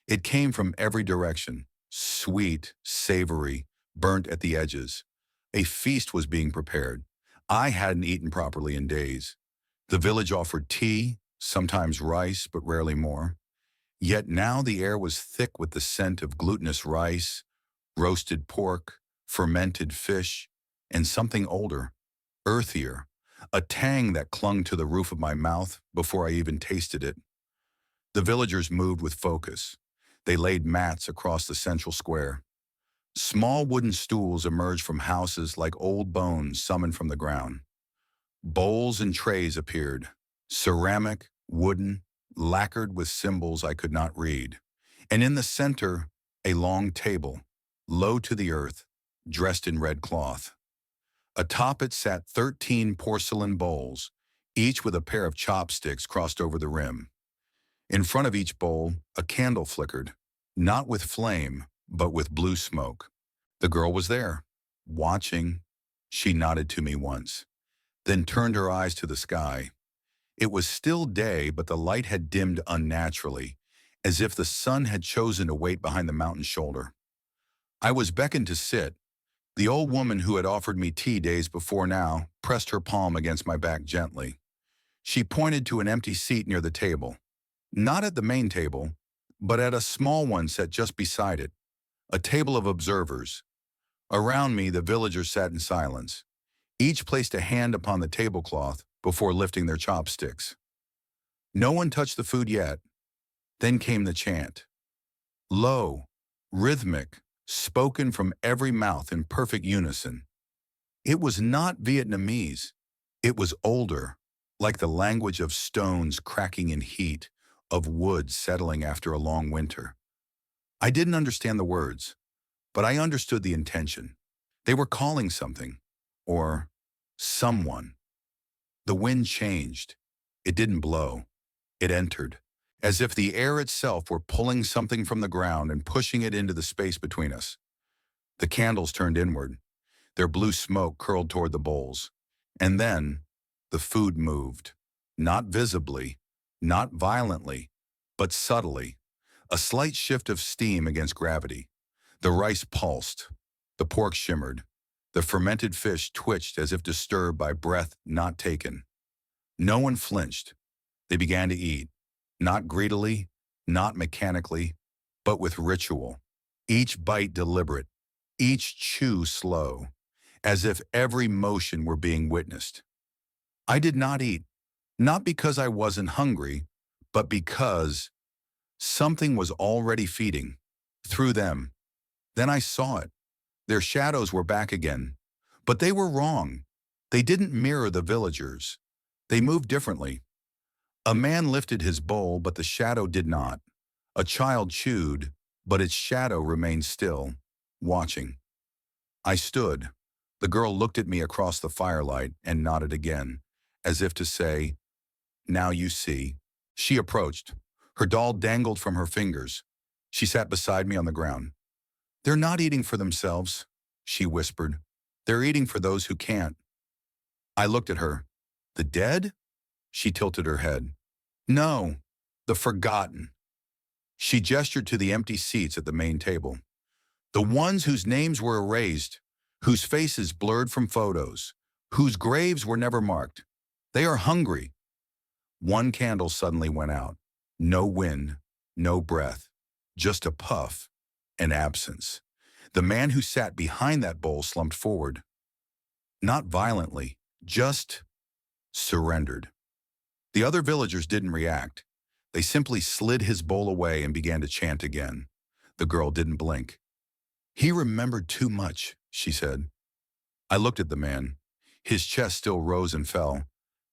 It came from every direction, sweet, savory, burnt at the edges. A feast was being prepared. I hadn't eaten properly in days. The village offered tea, sometimes rice, but rarely more. Yet now the air was thick with the scent of glutinous rice, roasted pork, fermented fish, and something older, earthier, a tang that clung to the roof of my mouth before I even tasted it. The villagers moved with focus. They laid mats across the central square. Small wooden stools emerged from houses like old bones summoned from the ground. Bowls and trays appeared, ceramic, wooden, lacquered with symbols I could not read. And in the center, a long table, low to the earth, dressed in red cloth. Atop it sat 13 porcelain bowls, each with a pair of chopsticks crossed over the rim. In front of each bowl, a candle flickered, not with flame, but with blue smoke. The girl was there, watching. She nodded to me once, then turned her eyes to the sky. It was still day, but the light had dimmed unnaturally, as if the sun had chosen to wait behind the mountain's shoulder. I was beckoned to sit. The old woman who had offered me tea days before now pressed her palm against my back gently. She pointed to an empty seat near the table. Not at the main table, but at a small one set just beside it, a table of observers. Around me, the villagers sat in silence. Each placed a hand upon the tablecloth before lifting their chopsticks. No one touched the food yet. Then came the chant. Low, rhythmic, spoken from every mouth in perfect unison. It was not Vietnamese. It was older, like the language of stones cracking in heat, of wood settling after a long winter. I didn't understand the words, but I understood the intention. They were calling something, or someone. The wind changed. It didn't blow. It entered, as if the air itself were pulling something from the ground and pushing it into the space between us. The candles turned inward. Their blue smoke curled toward the bowls. And then, the food moved. Not visibly, not violently, but subtly. A slight shift of steam against gravity. The rice pulsed. The pork shimmered. The fermented fish twitched as if disturbed by breath not taken. No one flinched. They began to eat, not greedily, not mechanically, but with ritual. Each bite deliberate, each chew slow, as if every motion were being witnessed. I did not eat, not because I wasn't hungry, but because something was already feeding, through them. Then I saw it. Their shadows were back again. But they were wrong. They didn't mirror the villagers. They moved differently. A man lifted his bowl, but the shadow did not. A child chewed, but its shadow remained still, watching. I stood. The girl looked at me across the firelight and nodded again, as if to say, "Now you see." She approached. Her doll dangled from her fingers. She sat beside me on the ground. "They're not eating for themselves," she whispered. "They're eating for those who can't." I looked at her. "The dead?" She tilted her head. "No, the forgotten." She gestured to the empty seats at the main table. "The ones whose names were erased, whose faces blurred from photos, whose graves were never marked. They are hungry." One candle suddenly went out. No wind, no breath, just a puff, an absence. The man who sat behind that bowl slumped forward. Not violently, just surrendered. The other villagers didn't react. They simply slid his bowl away and began to chant again. The girl didn't blink. "He remembered too much," she said. I looked at the man. His chest still rose and fell,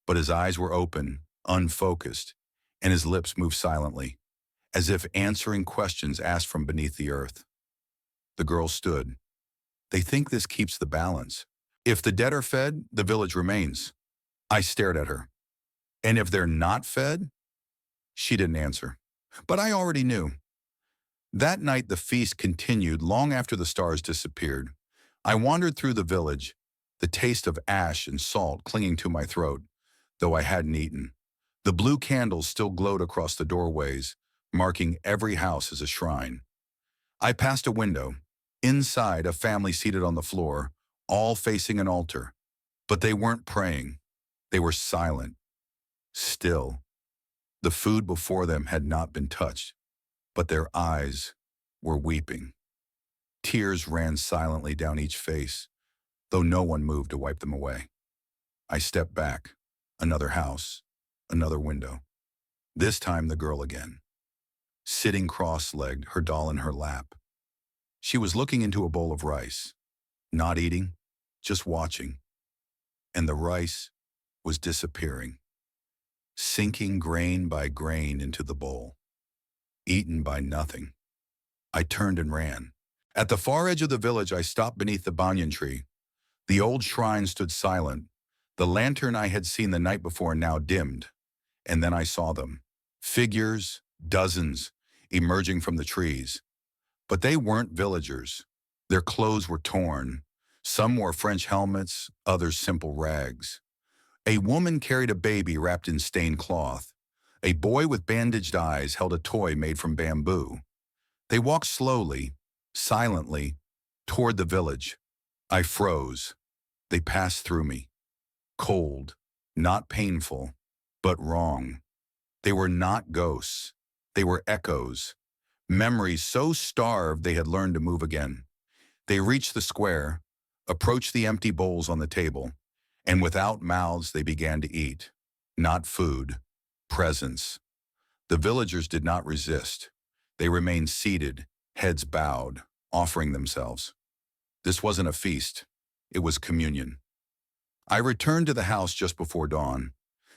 but his eyes were open, unfocused, and his lips moved silently, as if answering questions asked from beneath the earth. The girl stood. "They think this keeps the balance. If the dead are fed, the village remains." I stared at her. "And if they're not fed?" She didn't answer. But I already knew. That night the feast continued long after the stars disappeared. I wandered through the village, the taste of ash and salt clinging to my throat, though I hadn't eaten. The blue candles still glowed across the doorways, marking every house as a shrine. I passed a window. Inside, a family seated on the floor, all facing an altar. But they weren't praying. They were silent, still. The food before them had not been touched, but their eyes were weeping. Tears ran silently down each face, though no one moved to wipe them away. I stepped back. Another house, another window. This time the girl again, sitting cross-legged, her doll in her lap. She was looking into a bowl of rice, not eating, just watching. And the rice was disappearing, sinking grain by grain into the bowl, eaten by nothing. I turned and ran. At the far edge of the village, I stopped beneath the banyan tree. The old shrine stood silent. The lantern I had seen the night before now dimmed, and then I saw them. Figures, dozens, emerging from the trees. But they weren't villagers. Their clothes were torn. Some wore French helmets, others simple rags. A woman carried a baby wrapped in stained cloth. A boy with bandaged eyes held a toy made from bamboo. They walked slowly, silently, toward the village. I froze. They passed through me. Cold, not painful, but wrong. They were not ghosts. They were echoes. Memories so starved they had learned to move again. They reached the square, approached the empty bowls on the table, and without mouths they began to eat. Not food, presence. The villagers did not resist. They remained seated, heads bowed, offering themselves. This wasn't a feast. It was communion. I returned to the house just before dawn.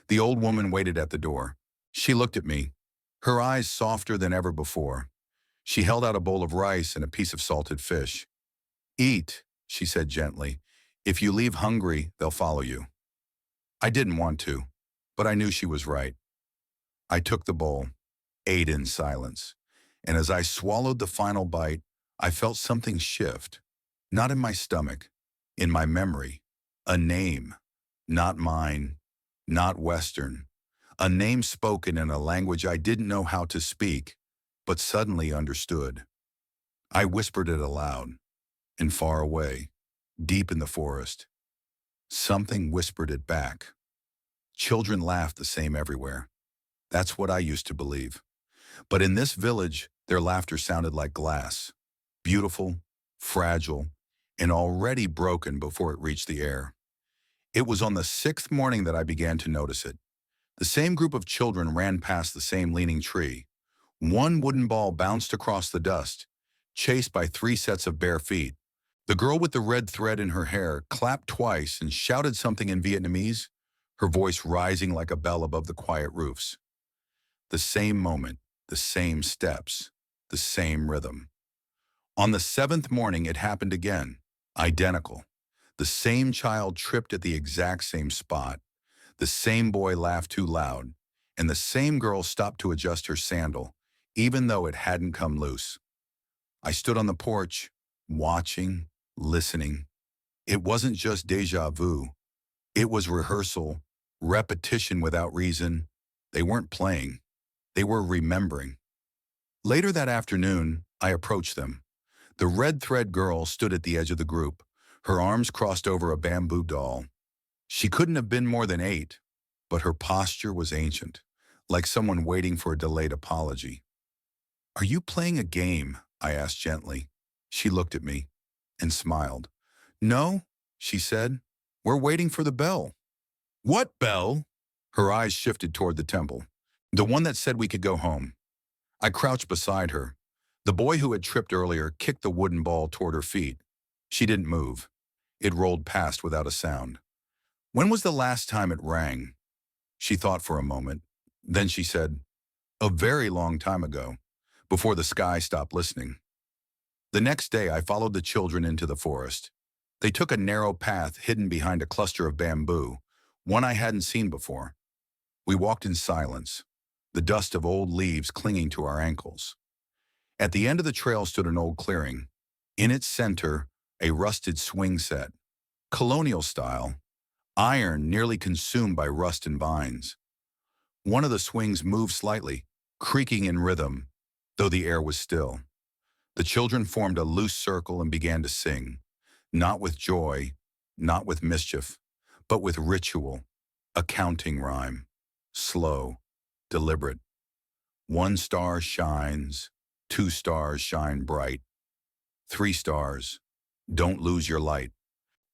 The old woman waited at the door. She looked at me, her eyes softer than ever before. She held out a bowl of rice and a piece of salted fish. "Eat," she said gently. "If you leave hungry, they'll follow you." I didn't want to, but I knew she was right. I took the bowl, ate in silence, and as I swallowed the final bite, I felt something shift. Not in my stomach, in my memory. A name, not mine, not Western. A name spoken in a language I didn't know how to speak, but suddenly understood. I whispered it aloud, and far away, deep in the forest. Something whispered it back. Children laughed the same everywhere. That's what I used to believe. But in this village, their laughter sounded like glass. Beautiful, fragile, and already broken before it reached the air. It was on the 6th morning that I began to notice it. The same group of children ran past the same leaning tree. One wooden ball bounced across the dust, chased by 3 sets of bare feet. The girl with the red thread in her hair clapped twice and shouted something in Vietnamese, her voice rising like a bell above the quiet roofs. The same moment, the same steps, the same rhythm. On the 7th morning, it happened again, identical. The same child tripped at the exact same spot. The same boy laughed too loud, and the same girl stopped to adjust her sandal, even though it hadn't come loose. I stood on the porch, watching, listening. It wasn't just déjà vu. It was rehearsal, repetition without reason. They weren't playing. They were remembering. Later that afternoon, I approached them. The red thread girl stood at the edge of the group, her arms crossed over a bamboo doll. She couldn't have been more than 8, but her posture was ancient, like someone waiting for a delayed apology. "Are you playing a game?" I asked gently. She looked at me and smiled. "No," she said. "We're waiting for the bell." "What bell?" Her eyes shifted toward the temple. "The one that said we could go home." I crouched beside her. The boy who had tripped earlier kicked the wooden ball toward her feet. She didn't move. It rolled past without a sound. "When was the last time it rang?" She thought for a moment. Then she said, "A very long time ago, before the sky stopped listening." The next day, I followed the children into the forest. They took a narrow path hidden behind a cluster of bamboo, one I hadn't seen before. We walked in silence, the dust of old leaves clinging to our ankles. At the end of the trail stood an old clearing. In its center, a rusted swing set, colonial style, iron nearly consumed by rust and vines. One of the swings moved slightly, creaking in rhythm, though the air was still. The children formed a loose circle and began to sing, not with joy, not with mischief, but with ritual, a counting rhyme, slow, deliberate. 1 star shines, 2 stars shine bright, 3 stars, don't lose your light.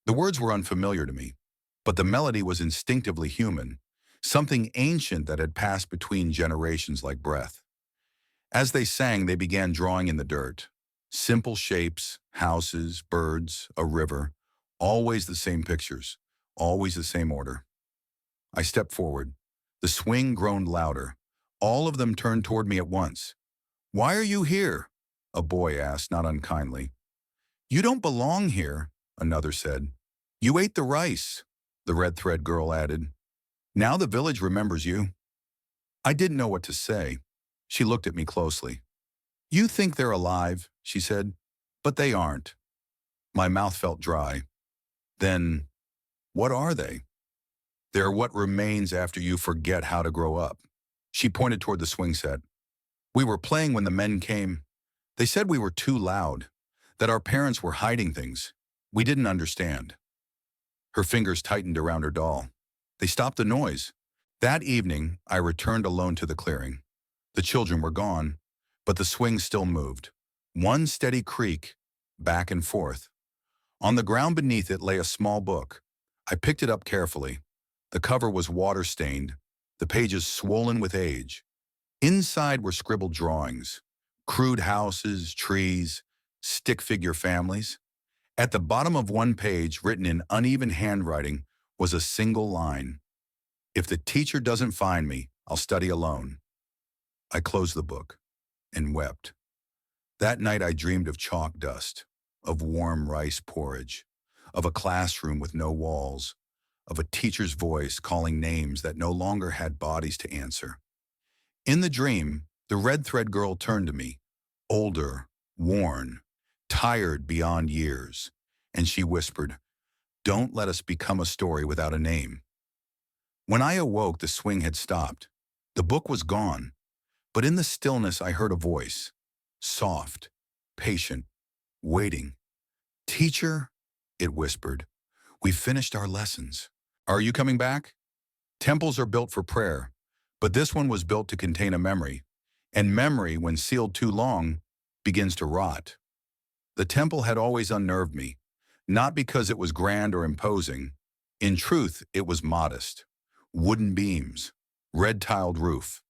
The words were unfamiliar to me, but the melody was instinctively human, something ancient that had passed between generations like breath. As they sang, they began drawing in the dirt. Simple shapes, houses, birds, a river, always the same pictures, always the same order. I stepped forward. The swing groaned louder. All of them turned toward me at once. "Why are you here?" a boy asked, not unkindly. "You don't belong here," another said. You ate the rice, the red thread girl added. Now the village remembers you. I didn't know what to say. She looked at me closely. You think they're alive, she said, but they aren't. My mouth felt dry. Then, what are they? They're what remains after you forget how to grow up. She pointed toward the swing set. We were playing when the men came. They said we were too loud, that our parents were hiding things. We didn't understand. Her fingers tightened around her doll. They stopped the noise. That evening, I returned alone to the clearing. The children were gone, but the swing still moved. One steady creak, back and forth. On the ground beneath it lay a small book. I picked it up carefully. The cover was water-stained, the pages swollen with age. Inside were scribbled drawings, crude houses, trees, stick figure families. At the bottom of one page, written in uneven handwriting, was a single line. If the teacher doesn't find me, I'll study alone. I closed the book and wept. That night I dreamed of chalk dust, of warm rice porridge, of a classroom with no walls, of a teacher's voice calling names that no longer had bodies to answer. In the dream, the red thread girl turned to me, older, worn, tired beyond years, and she whispered, "Don't let us become a story without a name." When I awoke, the swing had stopped. The book was gone, but in the stillness I heard a voice, soft, patient, waiting. "Teacher," it whispered, "we've finished our lessons. Are you coming back?" Temples are built for prayer, but this one was built to contain a memory, and memory, when sealed too long, begins to rot. The temple had always unnerved me, not because it was grand or imposing. In truth, it was modest. Wooden beams, red-tiled roof.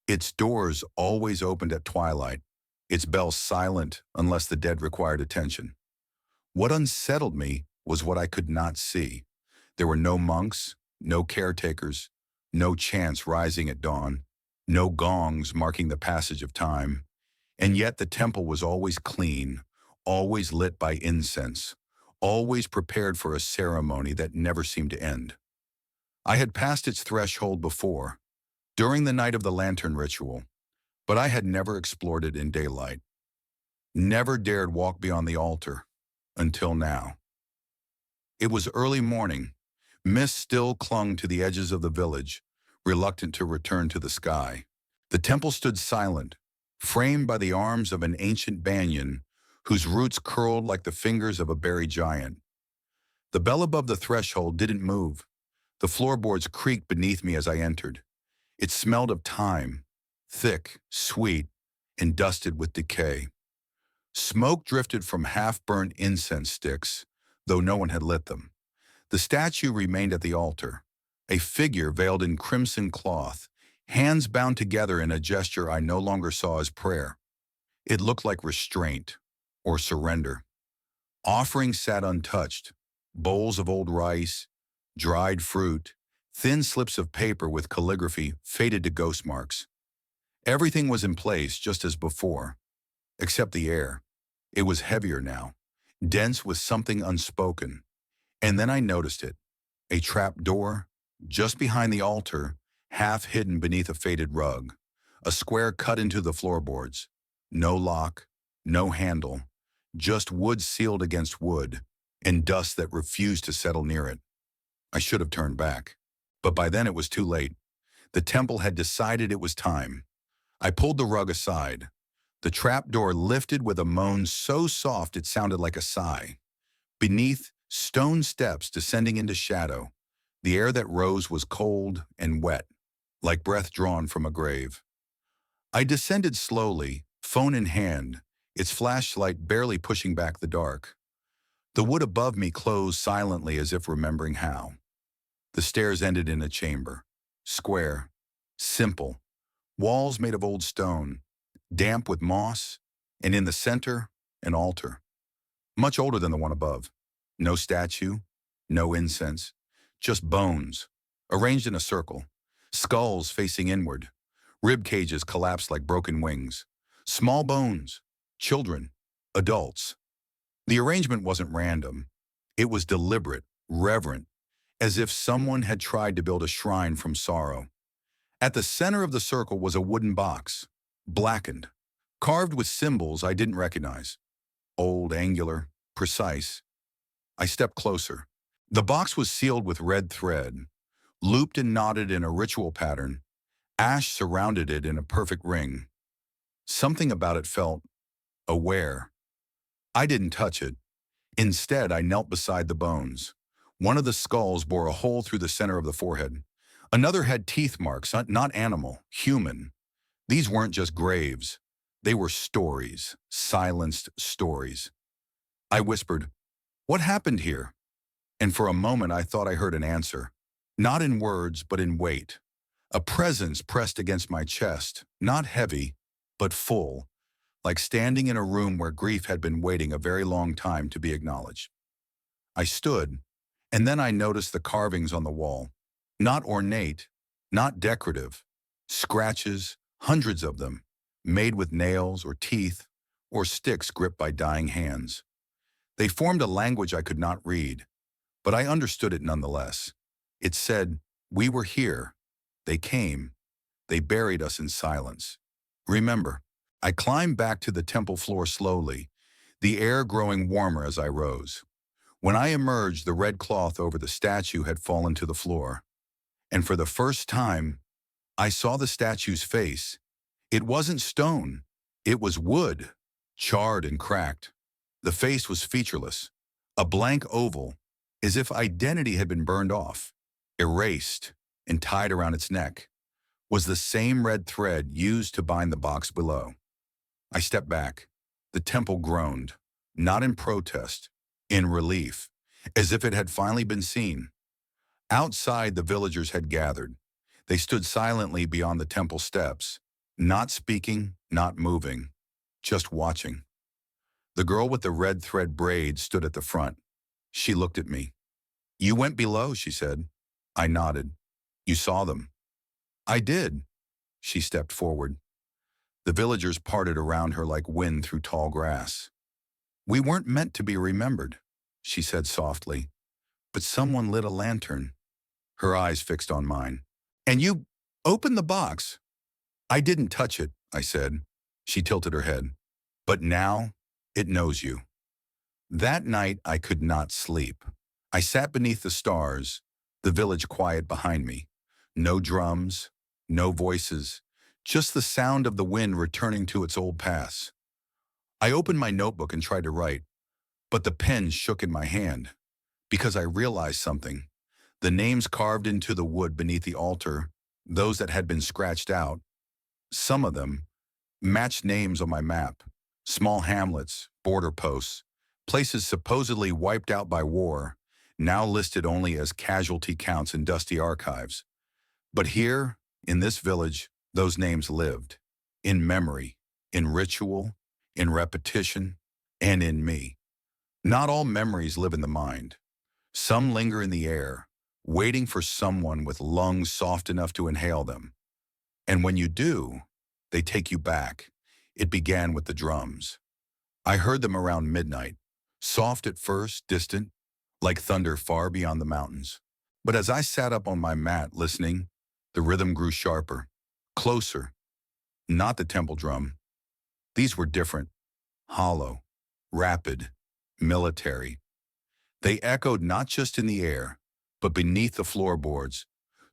Its doors always opened at twilight, its bells silent unless the dead required attention. What unsettled me was what I could not see. There were no monks, no caretakers, no chants rising at dawn, no gongs marking the passage of time. And yet the temple was always clean, always lit by incense, always prepared for a ceremony that never seemed to end. I had passed its threshold before, during the night of the lantern ritual, but I had never explored it in daylight. Never dared walk beyond the altar, until now. It was early morning. Mist still clung to the edges of the village, reluctant to return to the sky. The temple stood silent, framed by the arms of an ancient banyan whose roots curled like the fingers of a buried giant. The bell above the threshold didn't move. The floorboards creaked beneath me as I entered. It smelled of time, thick, sweet, and dusted with decay. Smoke drifted from half-burnt incense sticks, though no one had lit them. The statue remained at the altar, a figure veiled in crimson cloth, hands bound together in a gesture I no longer saw as prayer. It looked like restraint or surrender. Offerings sat untouched, bowls of old rice, dried fruit, thin slips of paper with calligraphy faded to ghost marks. Everything was in place just as before, except the air. It was heavier now, dense with something unspoken. And then I noticed it, a trap door, just behind the altar, half hidden beneath a faded rug, a square cut into the floorboards. No lock, no handle, just wood sealed against wood, and dust that refused to settle near it. I should have turned back, but by then it was too late. The temple had decided it was time. I pulled the rug aside. The trap door lifted with a moan so soft it sounded like a sigh. Beneath, stone steps descending into shadow. The air that rose was cold and wet, like breath drawn from a grave. I descended slowly, phone in hand, its flashlight barely pushing back the dark. The wood above me closed silently as if remembering how. The stairs ended in a chamber, square, simple, walls made of old stone, damp with moss, and in the center, an altar, much older than the one above. No statue, no incense, just bones, arranged in a circle, skulls facing inward, rib cages collapsed like broken wings, small bones, children, adults. The arrangement wasn't random. It was deliberate, reverent, as if someone had tried to build a shrine from sorrow. At the center of the circle was a wooden box, blackened, carved with symbols I didn't recognize. Old, angular, precise. I stepped closer. The box was sealed with red thread, looped and knotted in a ritual pattern. Ash surrounded it in a perfect ring. Something about it felt aware. I didn't touch it. Instead, I knelt beside the bones. One of the skulls bore a hole through the center of the forehead. Another had teeth marks, not animal, human. These weren't just graves. They were stories, silenced stories. I whispered, "What happened here?" And for a moment I thought I heard an answer. Not in words, but in weight. A presence pressed against my chest, not heavy, but full, like standing in a room where grief had been waiting a very long time to be acknowledged. I stood, and then I noticed the carvings on the wall. Not ornate, not decorative. Scratches, hundreds of them, made with nails or teeth or sticks gripped by dying hands. They formed a language I could not read, but I understood it nonetheless. It said, "We were here. They came. They buried us in silence." Remember, I climbed back to the temple floor slowly, the air growing warmer as I rose. When I emerged, the red cloth over the statue had fallen to the floor. And for the first time, I saw the statue's face. It wasn't stone. It was wood, charred and cracked. The face was featureless, a blank oval, as if identity had been burned off, erased, and tied around its neck was the same red thread used to bind the box below. I stepped back. The temple groaned, not in protest, in relief, as if it had finally been seen. Outside, the villagers had gathered. They stood silently beyond the temple steps, not speaking, not moving, just watching. The girl with the red thread braid stood at the front. She looked at me. "You went below," she said. I nodded. "You saw them?" "I did." She stepped forward. The villagers parted around her like wind through tall grass. "We weren't meant to be remembered," she said softly. "But someone lit a lantern." Her eyes fixed on mine. "And you opened the box." "I didn't touch it," I said. She tilted her head. "But now, it knows you." That night, I could not sleep. I sat beneath the stars, the village quiet behind me. No drums, no voices, just the sound of the wind returning to its old paths. I opened my notebook and tried to write, but the pen shook in my hand, because I realized something. The names carved into the wood beneath the altar, those that had been scratched out, some of them matched names on my map, small hamlets, border posts, places supposedly wiped out by war, now listed only as casualty counts in dusty archives. But here, in this village, those names lived, in memory, in ritual, in repetition, and in me. Not all memories live in the mind. Some linger in the air, waiting for someone with lungs soft enough to inhale them. And when you do, they take you back. It began with the drums. I heard them around midnight, soft at first, distant, like thunder far beyond the mountains. But as I sat up on my mat listening, the rhythm grew sharper, closer. Not the temple drum. These were different, hollow, rapid, military. They echoed not just in the air, but beneath the floorboards,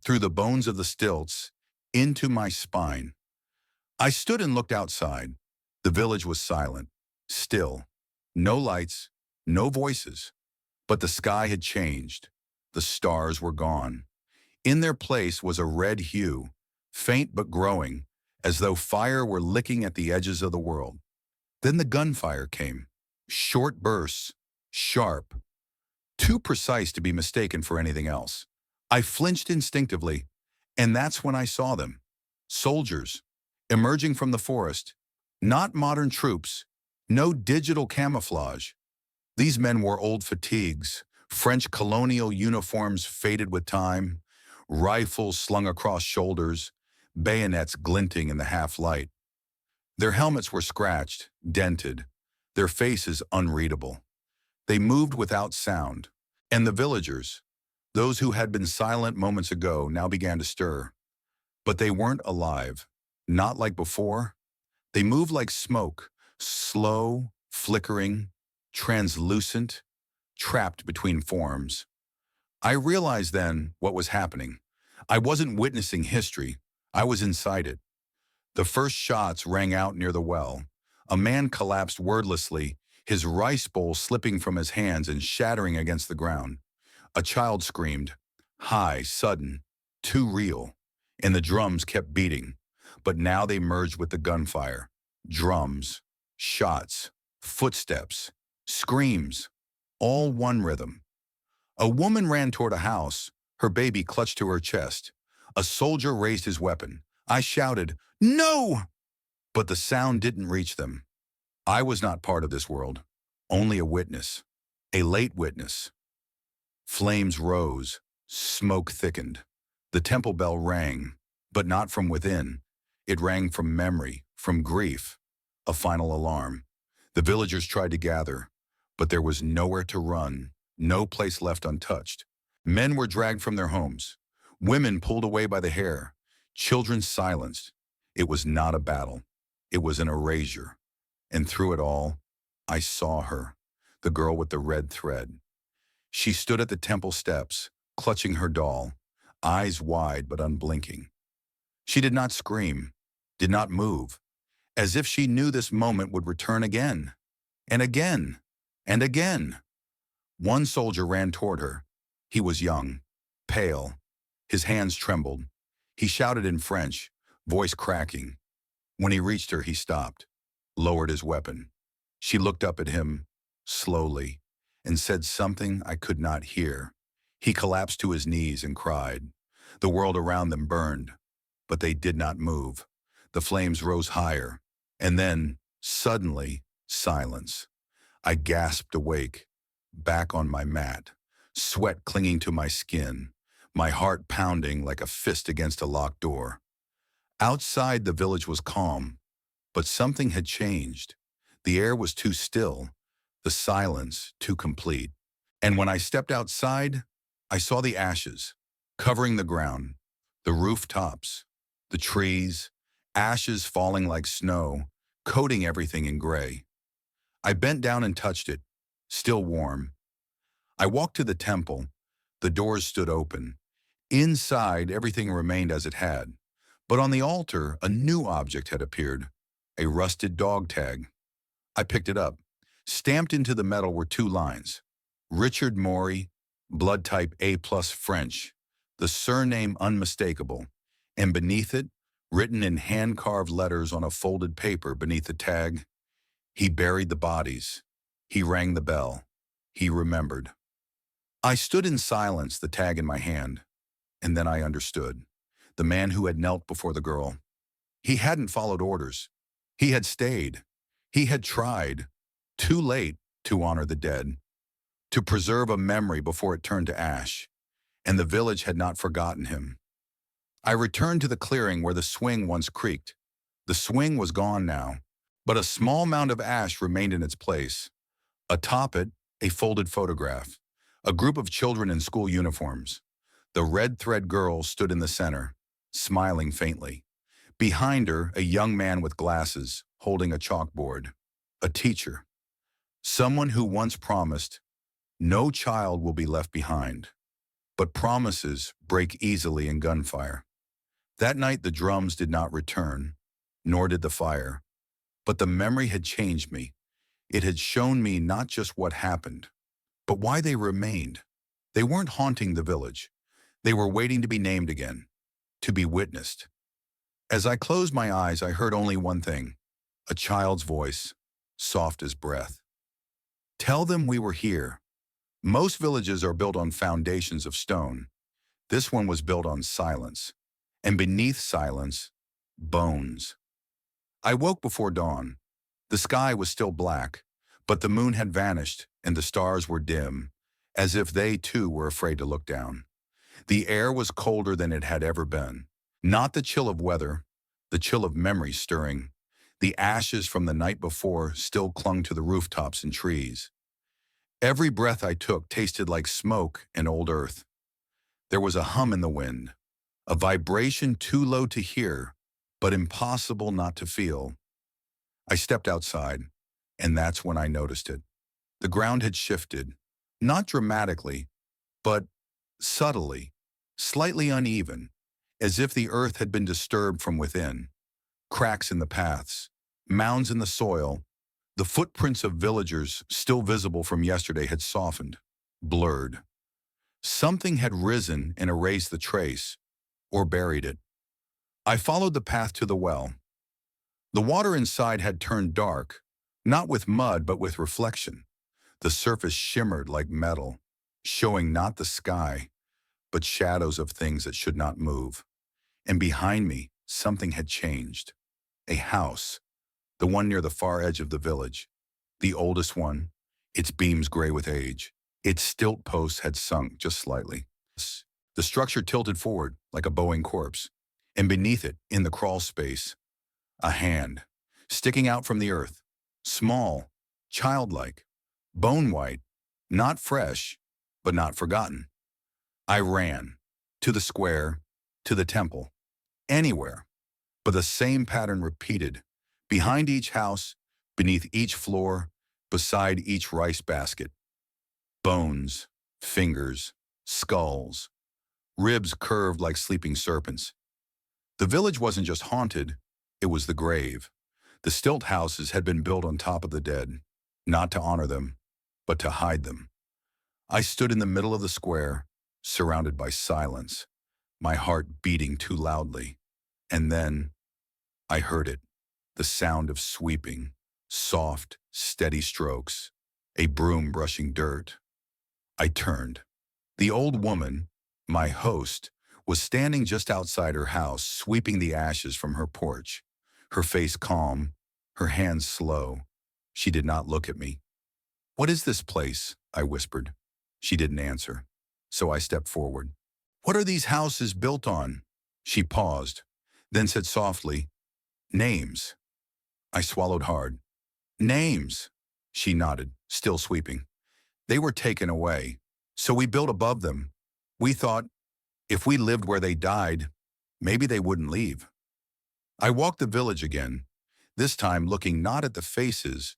through the bones of the stilts, into my spine. I stood and looked outside. The village was silent, still. No lights, no voices. But the sky had changed. The stars were gone. In their place was a red hue, faint but growing, as though fire were licking at the edges of the world. Then the gunfire came. Short bursts, sharp, too precise to be mistaken for anything else. I flinched instinctively, and that's when I saw them. Soldiers, emerging from the forest. Not modern troops, no digital camouflage. These men wore old fatigues, French colonial uniforms faded with time, rifles slung across shoulders, bayonets glinting in the half-light. Their helmets were scratched, dented, their faces unreadable. They moved without sound, And the villagers, those who had been silent moments ago, now began to stir. But they weren't alive. Not like before. They moved like smoke, slow, flickering, translucent, trapped between forms. I realized then what was happening. I wasn't witnessing history. I was inside it. The first shots rang out near the well. A man collapsed wordlessly, his rice bowl slipping from his hands and shattering against the ground. A child screamed, high, sudden, too real, and the drums kept beating. But now they merged with the gunfire. Drums, shots, footsteps, screams, all one rhythm. A woman ran toward a house, her baby clutched to her chest. A soldier raised his weapon. I shouted, "No!" But the sound didn't reach them. I was not part of this world, only a witness, a late witness. Flames rose, smoke thickened. The temple bell rang, but not from within. It rang from memory, from grief, a final alarm. The villagers tried to gather, but there was nowhere to run, no place left untouched. Men were dragged from their homes, women pulled away by the hair, children silenced. It was not a battle. It was an erasure. And through it all, I saw her, the girl with the red thread. She stood at the temple steps, clutching her doll, eyes wide but unblinking. She did not scream, did not move, as if she knew this moment would return again, and again, and again. One soldier ran toward her. He was young, pale. His hands trembled. He shouted in French, voice cracking. When he reached her, he stopped, lowered his weapon. She looked up at him, slowly, and said something I could not hear. He collapsed to his knees and cried. The world around them burned, but they did not move. The flames rose higher, and then, suddenly, silence. I gasped awake, back on my mat, sweat clinging to my skin, my heart pounding like a fist against a locked door. Outside, the village was calm, but something had changed. The air was too still, the silence too complete. And when I stepped outside, I saw the ashes, covering the ground, the rooftops, the trees, ashes falling like snow, coating everything in gray. I bent down and touched it, still warm. I walked to the temple. The doors stood open. Inside, everything remained as it had. But on the altar, a new object had appeared, a rusted dog tag. I picked it up. Stamped into the metal were two lines. Richard Maury, blood type A+ French, the surname unmistakable, and beneath it, written in hand-carved letters on a folded paper beneath the tag, he buried the bodies. He rang the bell. He remembered. I stood in silence, the tag in my hand, and then I understood. The man who had knelt before the girl. He hadn't followed orders. He had stayed. He had tried, too late, to honor the dead, to preserve a memory before it turned to ash, and the village had not forgotten him. I returned to the clearing where the swing once creaked. The swing was gone now, but a small mound of ash remained in its place. Atop it, a folded photograph, a group of children in school uniforms. The red thread girl stood in the center, smiling faintly. Behind her, a young man with glasses, holding a chalkboard. A teacher. Someone who once promised, no child will be left behind. But promises break easily in gunfire. That night the drums did not return, nor did the fire. But the memory had changed me. It had shown me not just what happened, but why they remained. They weren't haunting the village. They were waiting to be named again, to be witnessed. As I closed my eyes, I heard only one thing, a child's voice, soft as breath. Tell them we were here. Most villages are built on foundations of stone. This one was built on silence, and beneath silence, bones. I woke before dawn. The sky was still black, but the moon had vanished and the stars were dim, as if they too were afraid to look down. The air was colder than it had ever been. Not the chill of weather, the chill of memory stirring. The ashes from the night before still clung to the rooftops and trees. Every breath I took tasted like smoke and old earth. There was a hum in the wind, a vibration too low to hear, but impossible not to feel. I stepped outside, and that's when I noticed it. The ground had shifted, not dramatically, but subtly, slightly uneven, as if the earth had been disturbed from within. Cracks in the paths, mounds in the soil, the footprints of villagers still visible from yesterday had softened, blurred. Something had risen and erased the trace, or buried it. I followed the path to the well. The water inside had turned dark, not with mud but with reflection. The surface shimmered like metal, showing not the sky, but shadows of things that should not move. And behind me, something had changed. A house, the one near the far edge of the village, the oldest one, its beams gray with age. Its stilt posts had sunk just slightly. The structure tilted forward like a bowing corpse, and beneath it, in the crawl space, a hand, sticking out from the earth, small, childlike, bone-white, not fresh, but not forgotten. I ran, to the square, to the temple, anywhere, but the same pattern repeated, behind each house, beneath each floor, beside each rice basket. Bones, fingers, skulls, ribs curved like sleeping serpents. The village wasn't just haunted, it was the grave. The stilt houses had been built on top of the dead, not to honor them, but to hide them. I stood in the middle of the square, surrounded by silence, my heart beating too loudly. And then I heard it, the sound of sweeping, soft, steady strokes, a broom brushing dirt. I turned. The old woman, my host, was standing just outside her house, sweeping the ashes from her porch, her face calm, her hands slow. She did not look at me. "What is this place?" I whispered. She didn't answer, so I stepped forward. "What are these houses built on?" She paused, then said softly, "Names." I swallowed hard. "Names," she nodded, still sweeping. "They were taken away, so we built above them. We thought, if we lived where they died, maybe they wouldn't leave." I walked the village again, this time looking not at the faces,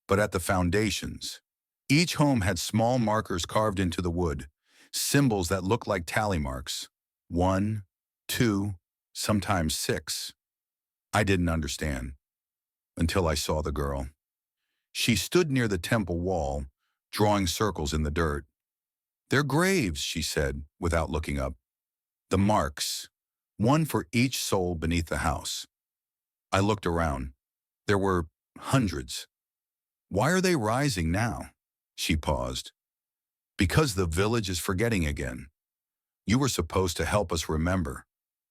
but at the foundations. Each home had small markers carved into the wood, symbols that looked like tally marks. 1, 2, sometimes 6. I didn't understand, until I saw the girl. She stood near the temple wall, drawing circles in the dirt. "They're graves," she said, without looking up. "The marks, one for each soul beneath the house." I looked around. There were hundreds. "Why are they rising now?" She paused. "Because the village is forgetting again. You were supposed to help us remember,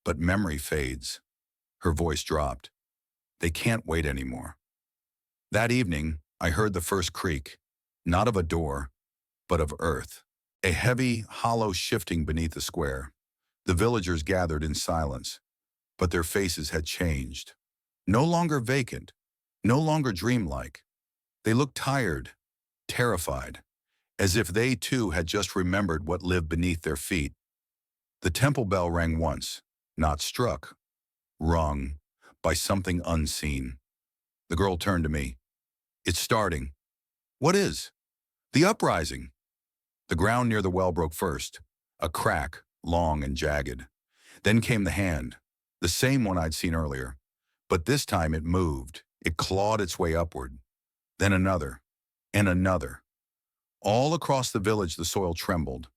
but memory fades." Her voice dropped. "They can't wait anymore." That evening, I heard the first creak, not of a door, but of earth. A heavy, hollow shifting beneath the square. The villagers gathered in silence, but their faces had changed. No longer vacant, no longer dreamlike. They looked tired, terrified, as if they too had just remembered what lived beneath their feet. The temple bell rang once, not struck, rung by something unseen. The girl turned to me. "It's starting." "What is?" "The uprising." The ground near the well broke first, a crack, long and jagged. Then came the hand, the same one I'd seen earlier. But this time it moved, it clawed its way upward. Then another, and another. All across the village the soil trembled.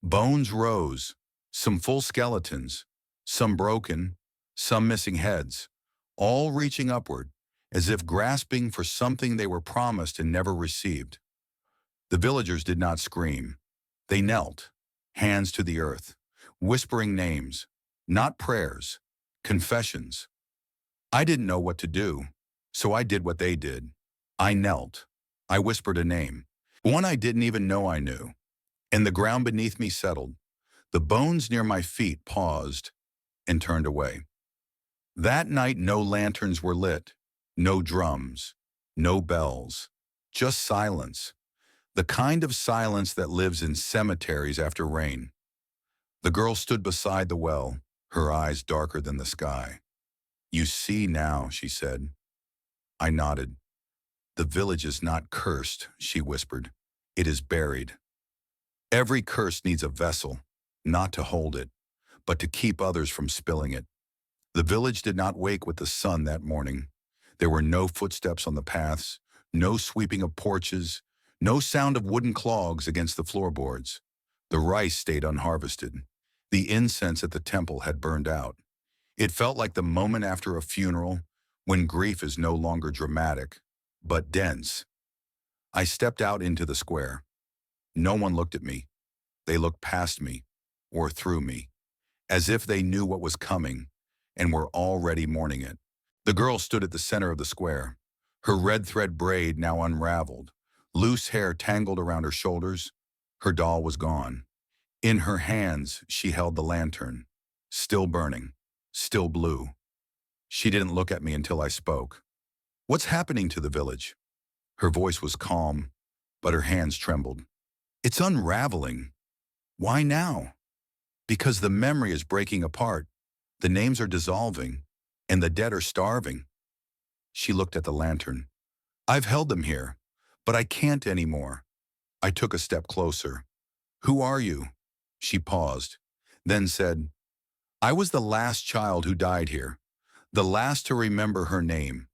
Bones rose, some full skeletons, some broken, some missing heads, all reaching upward, as if grasping for something they were promised and never received. The villagers did not scream. They knelt, hands to the earth, whispering names, not prayers, confessions. I didn't know what to do, so I did what they did. I knelt. I whispered a name, one I didn't even know I knew, and the ground beneath me settled. The bones near my feet paused and turned away. That night no lanterns were lit, no drums, no bells, just silence. The kind of silence that lives in cemeteries after rain. The girl stood beside the well, her eyes darker than the sky. You see now, she said. I nodded. The village is not cursed, she whispered. It is buried. Every curse needs a vessel, not to hold it, but to keep others from spilling it. The village did not wake with the sun that morning. There were no footsteps on the paths, no sweeping of porches, no sound of wooden clogs against the floorboards. The rice stayed unharvested. The incense at the temple had burned out. It felt like the moment after a funeral when grief is no longer dramatic, but dense. I stepped out into the square. No one looked at me. They looked past me, or through me, as if they knew what was coming and were already mourning it. The girl stood at the center of the square, her red thread braid now unraveled, loose hair tangled around her shoulders. Her doll was gone. In her hands, she held the lantern, still burning, still blue. She didn't look at me until I spoke. What's happening to the village? Her voice was calm, but her hands trembled. It's unraveling. Why now? Because the memory is breaking apart. The names are dissolving, and the dead are starving. She looked at the lantern. I've held them here, but I can't anymore. I took a step closer. Who are you? She paused, then said, I was the last child who died here, the last to remember her name.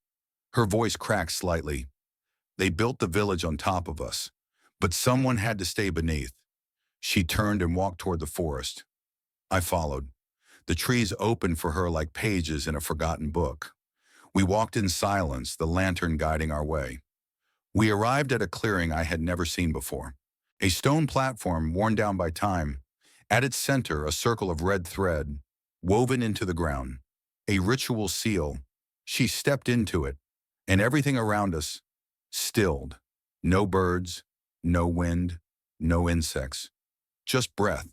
Her voice cracked slightly. They built the village on top of us, but someone had to stay beneath. She turned and walked toward the forest. I followed. The trees opened for her like pages in a forgotten book. We walked in silence, the lantern guiding our way. We arrived at a clearing I had never seen before. A stone platform worn down by time. At its center, a circle of red thread, woven into the ground. A ritual seal. She stepped into it, and everything around us stilled. No birds, no wind, no insects. Just breath.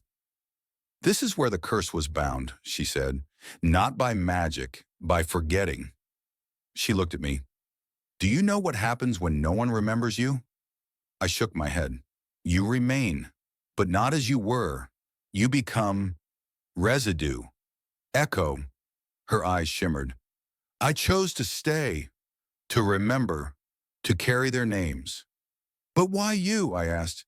This is where the curse was bound, she said. Not by magic, by forgetting. She looked at me. Do you know what happens when no one remembers you? I shook my head. You remain, but not as you were. You become residue, echo. Her eyes shimmered. I chose to stay, to remember, to carry their names. But why you? I asked.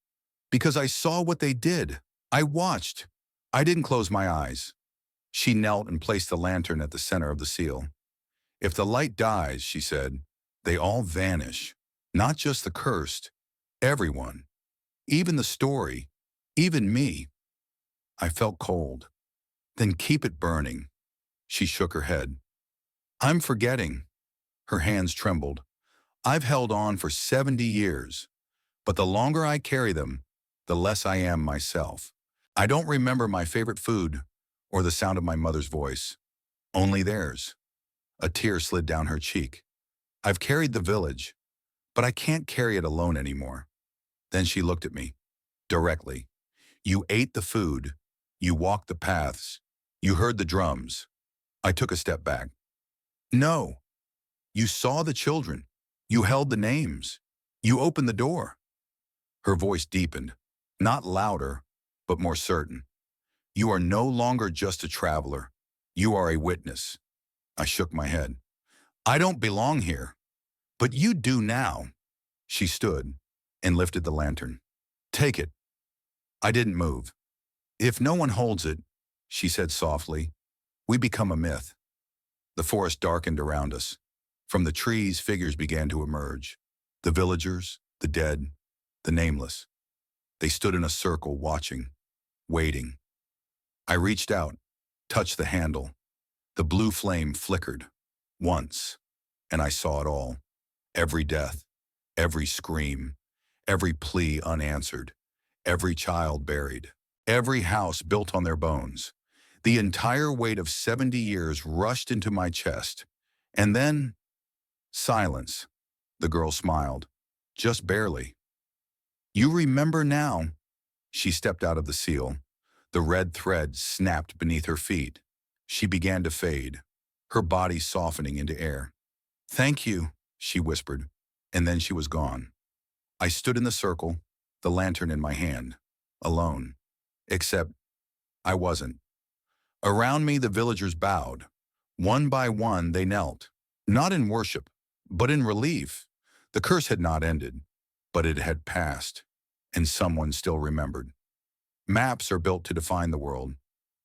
Because I saw what they did. I watched. I didn't close my eyes. She knelt and placed the lantern at the center of the seal. If the light dies, she said, they all vanish. Not just the cursed. Everyone. Even the story. Even me. I felt cold. Then keep it burning. She shook her head. I'm forgetting. Her hands trembled. I've held on for 70 years. But the longer I carry them, the less I am myself. I don't remember my favorite food or the sound of my mother's voice. Only theirs. A tear slid down her cheek. I've carried the village, but I can't carry it alone anymore. Then she looked at me, directly. You ate the food. You walked the paths. You heard the drums. I took a step back. No. You saw the children. You held the names. You opened the door. Her voice deepened, not louder, but more certain. You are no longer just a traveler. You are a witness. I shook my head. I don't belong here. But you do now. She stood and lifted the lantern. Take it. I didn't move. If no one holds it, she said softly, we become a myth. The forest darkened around us. From the trees, figures began to emerge. The villagers, the dead, the nameless. They stood in a circle, watching, waiting. I reached out, touched the handle. The blue flame flickered. Once, and I saw it all. Every death, every scream, every plea unanswered, every child buried, every house built on their bones. The entire weight of 70 years rushed into my chest. And then, silence. The girl smiled, just barely. You remember now. She stepped out of the seal. The red thread snapped beneath her feet. She began to fade, her body softening into air. Thank you, she whispered, and then she was gone. I stood in the circle, the lantern in my hand, alone. Except I wasn't. Around me, the villagers bowed. One by one, they knelt. Not in worship, but in relief. The curse had not ended, but it had passed, and someone still remembered. Maps are built to define the world,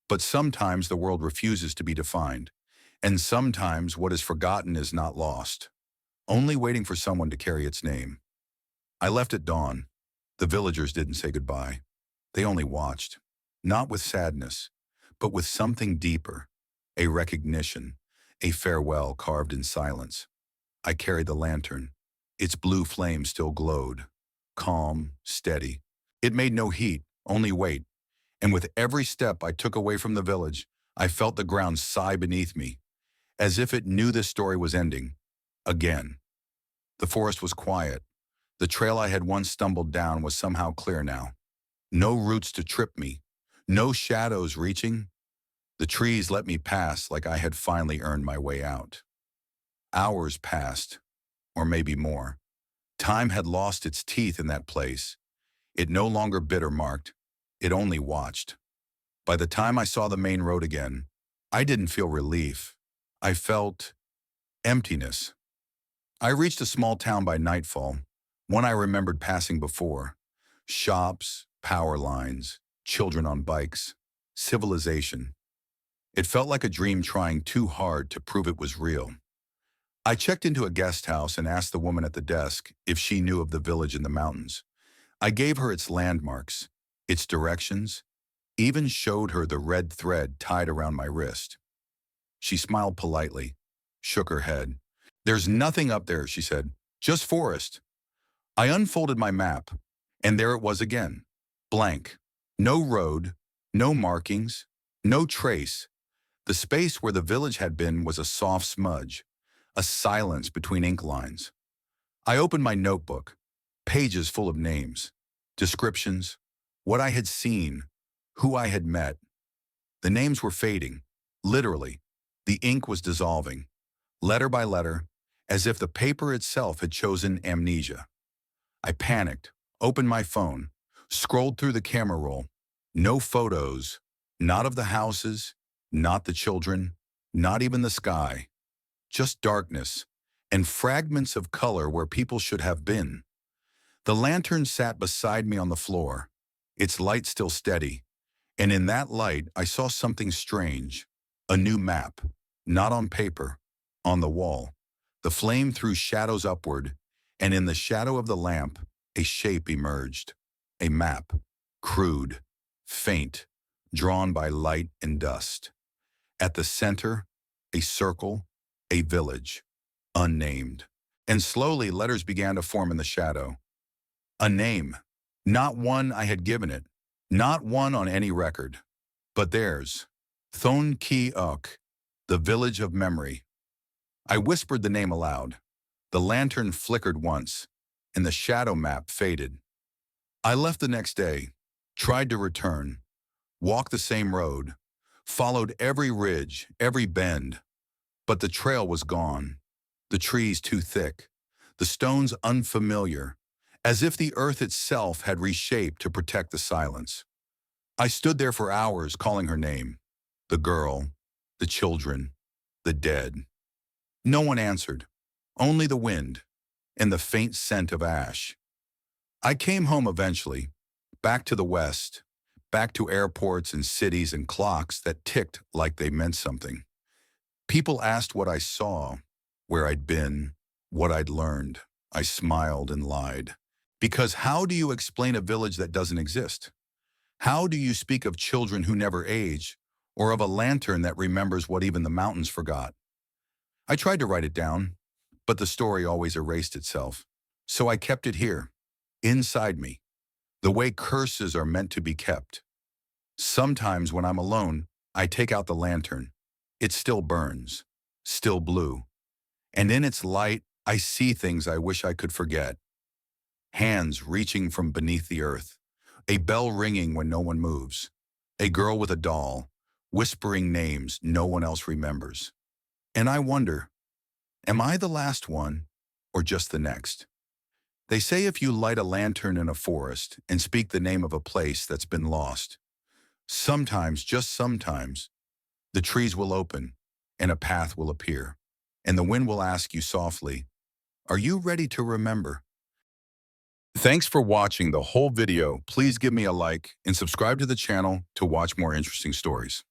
but sometimes the world refuses to be defined, and sometimes what is forgotten is not lost, only waiting for someone to carry its name. I left at dawn. The villagers didn't say goodbye. They only watched, not with sadness, but with something deeper, a recognition, a farewell carved in silence. I carried the lantern. Its blue flame still glowed, calm, steady. It made no heat, only weight, and with every step I took away from the village, I felt the ground sigh beneath me, as if it knew this story was ending. Again. The forest was quiet. The trail I had once stumbled down was somehow clear now. No roots to trip me, no shadows reaching. The trees let me pass like I had finally earned my way out. Hours passed, or maybe more. Time had lost its teeth in that place. It no longer bit or marked. It only watched. By the time I saw the main road again, I didn't feel relief. I felt emptiness. I reached a small town by nightfall, one I remembered passing before. Shops, power lines, children on bikes, civilization. It felt like a dream trying too hard to prove it was real. I checked into a guest house and asked the woman at the desk if she knew of the village in the mountains. I gave her its landmarks, its directions, even showed her the red thread tied around my wrist. She smiled politely, shook her head. "There's nothing up there," she said, "just forest." I unfolded my map, and there it was again, blank. No road, no markings, no trace. The space where the village had been was a soft smudge, a silence between ink lines. I opened my notebook, pages full of names, descriptions, what I had seen, who I had met. The names were fading, literally. The ink was dissolving, letter by letter, as if the paper itself had chosen amnesia. I panicked, opened my phone, scrolled through the camera roll. No photos, not of the houses, not the children, not even the sky. Just darkness, and fragments of color where people should have been. The lantern sat beside me on the floor, its light still steady, and in that light I saw something strange. A new map, not on paper, on the wall. The flame threw shadows upward, and in the shadow of the lamp, a shape emerged. A map, crude, faint, drawn by light and dust. At the center, a circle, a village, unnamed. And slowly letters began to form in the shadow. A name, not one I had given it, not one on any record, but theirs. Thon Ki Ok, the village of memory. I whispered the name aloud. The lantern flickered once, and the shadow map faded. I left the next day, tried to return, walked the same road, followed every ridge, every bend, but the trail was gone, the trees too thick, the stones unfamiliar, as if the earth itself had reshaped to protect the silence. I stood there for hours calling her name, the girl, the children, the dead. No one answered, only the wind and the faint scent of ash. I came home eventually, back to the West, back to airports and cities and clocks that ticked like they meant something. People asked what I saw, where I'd been, what I'd learned. I smiled and lied. Because how do you explain a village that doesn't exist? How do you speak of children who never age, or of a lantern that remembers what even the mountains forgot? I tried to write it down, but the story always erased itself. So I kept it here, inside me, the way curses are meant to be kept. Sometimes when I'm alone, I take out the lantern. It still burns, still blue. And in its light, I see things I wish I could forget. Hands reaching from beneath the earth, a bell ringing when no one moves, a girl with a doll, whispering names no one else remembers. And I wonder, am I the last one or just the next? They say if you light a lantern in a forest and speak the name of a place that's been lost, sometimes, just sometimes, the trees will open and a path will appear. And the wind will ask you softly, are you ready to remember? Thanks for watching the whole video. Please give me a like and subscribe to the channel to watch more interesting stories.